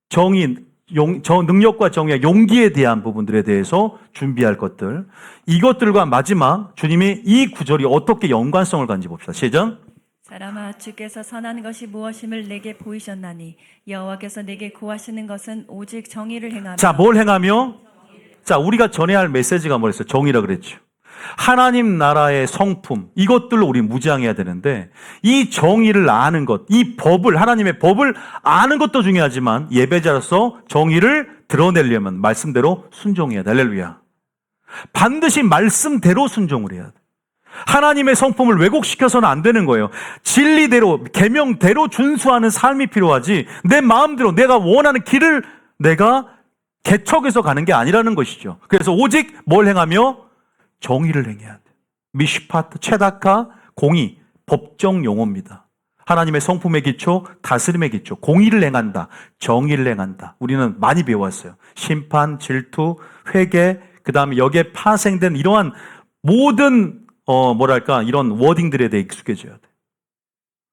정의, 능력과 정의와 용기에 대한 부분들에 대해서 준비할 것들, 이것들과 마지막 주님이 이 구절이 어떻게 연관성을 갖는지 봅시다. 시작. 사람아, 주께서 선한 것이 무엇임을 내게 보이셨나니 여호와께서 내게 구하시는 것은 오직 정의를 행하며. 자, 뭘 행하며? 자, 우리가 전해야 할 메시지가 뭐랬어요? 정의라 그랬죠. 하나님 나라의 성품, 이것들로 우리 무장해야 되는데 이 정의를 아는 것, 이 법을, 하나님의 법을 아는 것도 중요하지만 예배자로서 정의를 드러내려면 말씀대로 순종해야 돼. 할렐루야. 반드시 말씀대로 순종을 해야 돼. 하나님의 성품을 왜곡시켜서는 안 되는 거예요. 진리대로, 계명대로 준수하는 삶이 필요하지 내 마음대로 내가 원하는 길을 내가 개척해서 가는 게 아니라는 것이죠. 그래서 오직 뭘 행하며? 정의를 행해야 돼. 미슈파트, 체다카, 공의, 법정 용어입니다. 하나님의 성품의 기초, 다스림의 기초, 공의를 행한다, 정의를 행한다. 우리는 많이 배워왔어요. 심판, 질투, 회개, 그 다음에 여기에 파생된 이러한 모든 이런 워딩들에 대해 익숙해져야 돼.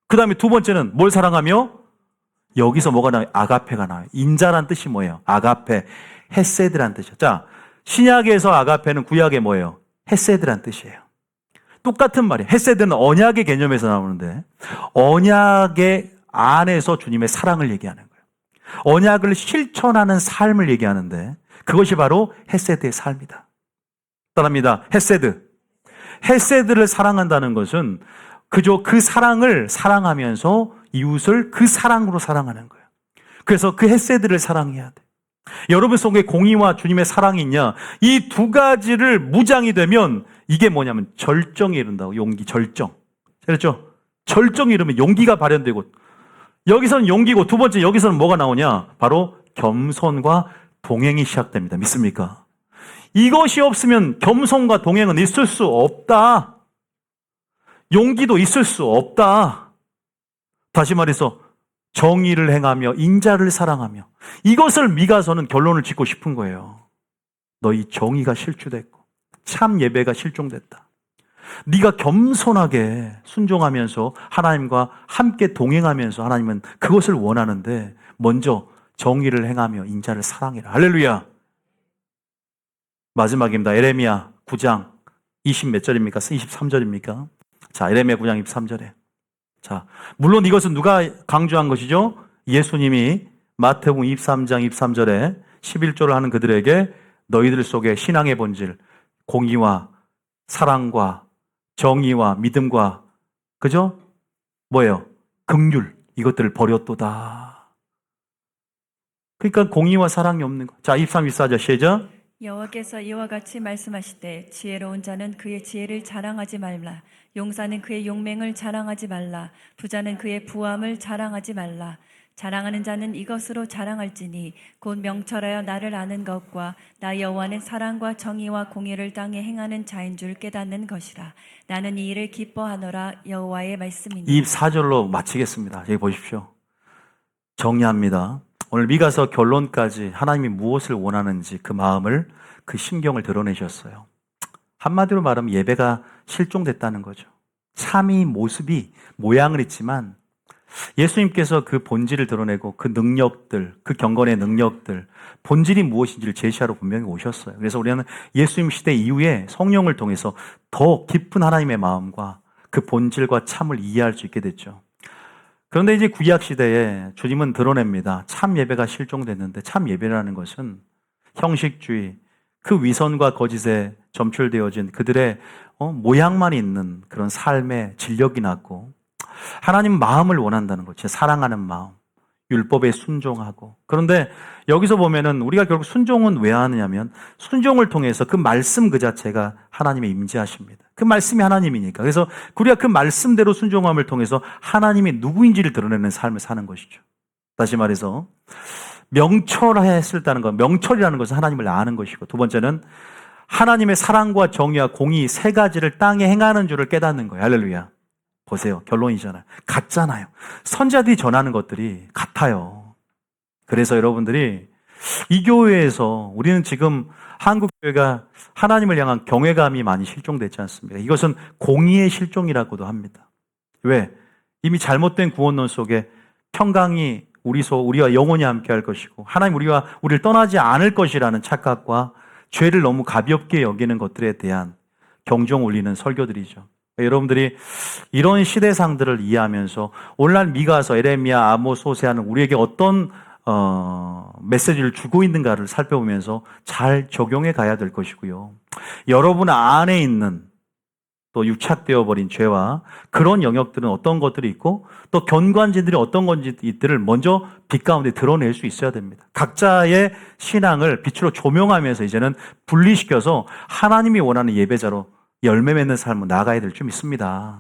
그 다음에 두 번째는 뭘 사랑하며? 여기서 뭐가 나와요? 아가페가 나와요. 인자란 뜻이 뭐예요? 아가페, 헤세드란 뜻이에요. 자, 신약에서 아가페는 구약에 뭐예요? 헤세드란 뜻이에요. 똑같은 말이에요. 헤세드는 언약의 개념에서 나오는데 언약의 안에서 주님의 사랑을 얘기하는 거예요. 언약을 실천하는 삶을 얘기하는데 그것이 바로 헤세드의 삶이다. 따라합니다. 헤세드. 헤세드를 사랑한다는 것은 그저 그 사랑을 사랑하면서 이웃을 그 사랑으로 사랑하는 거예요. 그래서 그 헤세드를 사랑해야 돼. 여러분 속에 공의와 주님의 사랑이 있냐? 이 두 가지를 무장이 되면 이게 뭐냐면 절정에 이른다고. 용기, 절정. 그렇죠? 절정에 이르면 용기가 발현되고, 여기서는 용기고 두 번째 여기서는 뭐가 나오냐? 바로 겸손과 동행이 시작됩니다. 믿습니까? 이것이 없으면 겸손과 동행은 있을 수 없다. 용기도 있을 수 없다. 다시 말해서 정의를 행하며 인자를 사랑하며, 이것을 미가서는 결론을 짓고 싶은 거예요. 너희 정의가 실추됐고 참 예배가 실종됐다. 네가 겸손하게 순종하면서 하나님과 함께 동행하면서 하나님은 그것을 원하는데 먼저 정의를 행하며 인자를 사랑해라. 할렐루야. 마지막입니다. 에레미야 9장 20 몇 절입니까? 23절입니까? 자, 에레미야 9장 23절에. 자, 물론 이것은 누가 강조한 것이죠? 예수님이 마태복음 23장 23절에 11조를 하는 그들에게 너희들 속에 신앙의 본질, 공의와 사랑과 정의와 믿음과 그죠? 뭐예요? 긍휼 이것들을 버렸도다. 그러니까 공의와 사랑이 없는 거. 자, 23, 24절 시작. 여호와께서 이와 같이 말씀하시되 지혜로운 자는 그의 지혜를 자랑하지 말라. 용사는 그의 용맹을 자랑하지 말라. 부자는 그의 부함을 자랑하지 말라. 자랑하는 자는 이것으로 자랑할지니 곧 명철하여 나를 아는 것과 나 여호와는 사랑과 정의와 공의를 땅에 행하는 자인 줄 깨닫는 것이라. 나는 이 일을 기뻐하노라. 여호와의 말씀이니. 24절로 마치겠습니다. 여기 보십시오. 정리합니다. 오늘 미가서 결론까지 하나님이 무엇을 원하는지 그 마음을, 그 심경을 드러내셨어요. 한마디로 말하면 예배가 실종됐다는 거죠. 참이 모습이 모양을 있지만 예수님께서 그 본질을 드러내고 그 능력들, 그 경건의 능력들, 본질이 무엇인지를 제시하러 분명히 오셨어요. 그래서 우리는 예수님 시대 이후에 성령을 통해서 더 깊은 하나님의 마음과 그 본질과 참을 이해할 수 있게 됐죠. 그런데 이제 구약 시대에 주님은 드러냅니다. 참 예배가 실종됐는데 참 예배라는 것은 형식주의, 그 위선과 거짓에 점출되어진 그들의 모양만 있는 그런 삶의 진력이 났고 하나님 마음을 원한다는 거죠. 사랑하는 마음, 율법에 순종하고. 그런데 여기서 보면은 우리가 결국 순종은 왜 하느냐면 순종을 통해서 그 말씀 그 자체가 하나님의 임재하십니다. 그 말씀이 하나님이니까. 그래서 우리가 그 말씀대로 순종함을 통해서 하나님이 누구인지를 드러내는 삶을 사는 것이죠. 다시 말해서 명철했다는 것, 명철이라는 것은 하나님을 아는 것이고, 두 번째는 하나님의 사랑과 정의와 공의 세 가지를 땅에 행하는 줄을 깨닫는 거예요. 할렐루야. 보세요. 결론이잖아요. 같잖아요. 선자들이 전하는 것들이 같아요. 그래서 여러분들이 이 교회에서 우리는 지금 한국교회가 하나님을 향한 경외감이 많이 실종됐지 않습니까? 이것은 공의의 실종이라고도 합니다. 왜? 이미 잘못된 구원론 속에 평강이 우리와 영원히 함께 할 것이고 하나님 우리를 떠나지 않을 것이라는 착각과 죄를 너무 가볍게 여기는 것들에 대한 경종 울리는 설교들이죠. 여러분들이 이런 시대상들을 이해하면서 오늘날 미가서, 에레미야, 아모스, 호세아는 우리에게 어떤 메시지를 주고 있는가를 살펴보면서 잘 적용해 가야 될 것이고요. 여러분 안에 있는 또 유착되어 버린 죄와 그런 영역들은 어떤 것들이 있고 또 견관진들이 어떤 건지들을 먼저 빛 가운데 드러낼 수 있어야 됩니다. 각자의 신앙을 빛으로 조명하면서 이제는 분리시켜서 하나님이 원하는 예배자로 열매 맺는 삶을 나아가야 될 줄 믿습니다.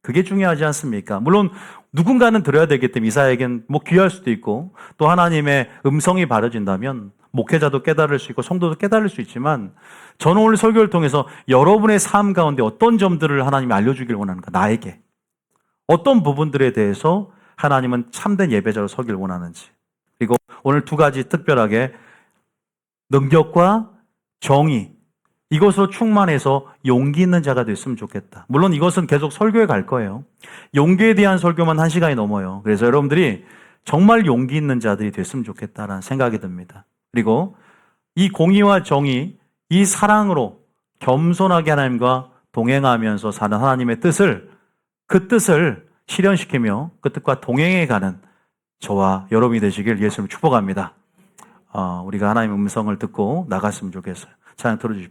그게 중요하지 않습니까? 물론 누군가는 들어야 되기 때문에 이사에겐 귀할 수도 있고 또 하나님의 음성이 바라진다면 목회자도 깨달을 수 있고 성도도 깨달을 수 있지만 저는 오늘 설교를 통해서 여러분의 삶 가운데 어떤 점들을 하나님이 알려주길 원하는가? 나에게. 어떤 부분들에 대해서 하나님은 참된 예배자로 서길 원하는지. 그리고 오늘 두 가지 특별하게 능력과 정의 이것으로 충만해서 용기 있는 자가 됐으면 좋겠다. 물론 이것은 계속 설교에 갈 거예요. 용기에 대한 설교만 1시간이 넘어요. 그래서 여러분들이 정말 용기 있는 자들이 됐으면 좋겠다라는 생각이 듭니다. 그리고 이 공의와 정의, 이 사랑으로 겸손하게 하나님과 동행하면서 사는 하나님의 그 뜻을 실현시키며 그 뜻과 동행해가는 저와 여러분이 되시길 예수님 축복합니다. 우리가 하나님의 음성을 듣고 나갔으면 좋겠어요. 찬양 들어주십시오.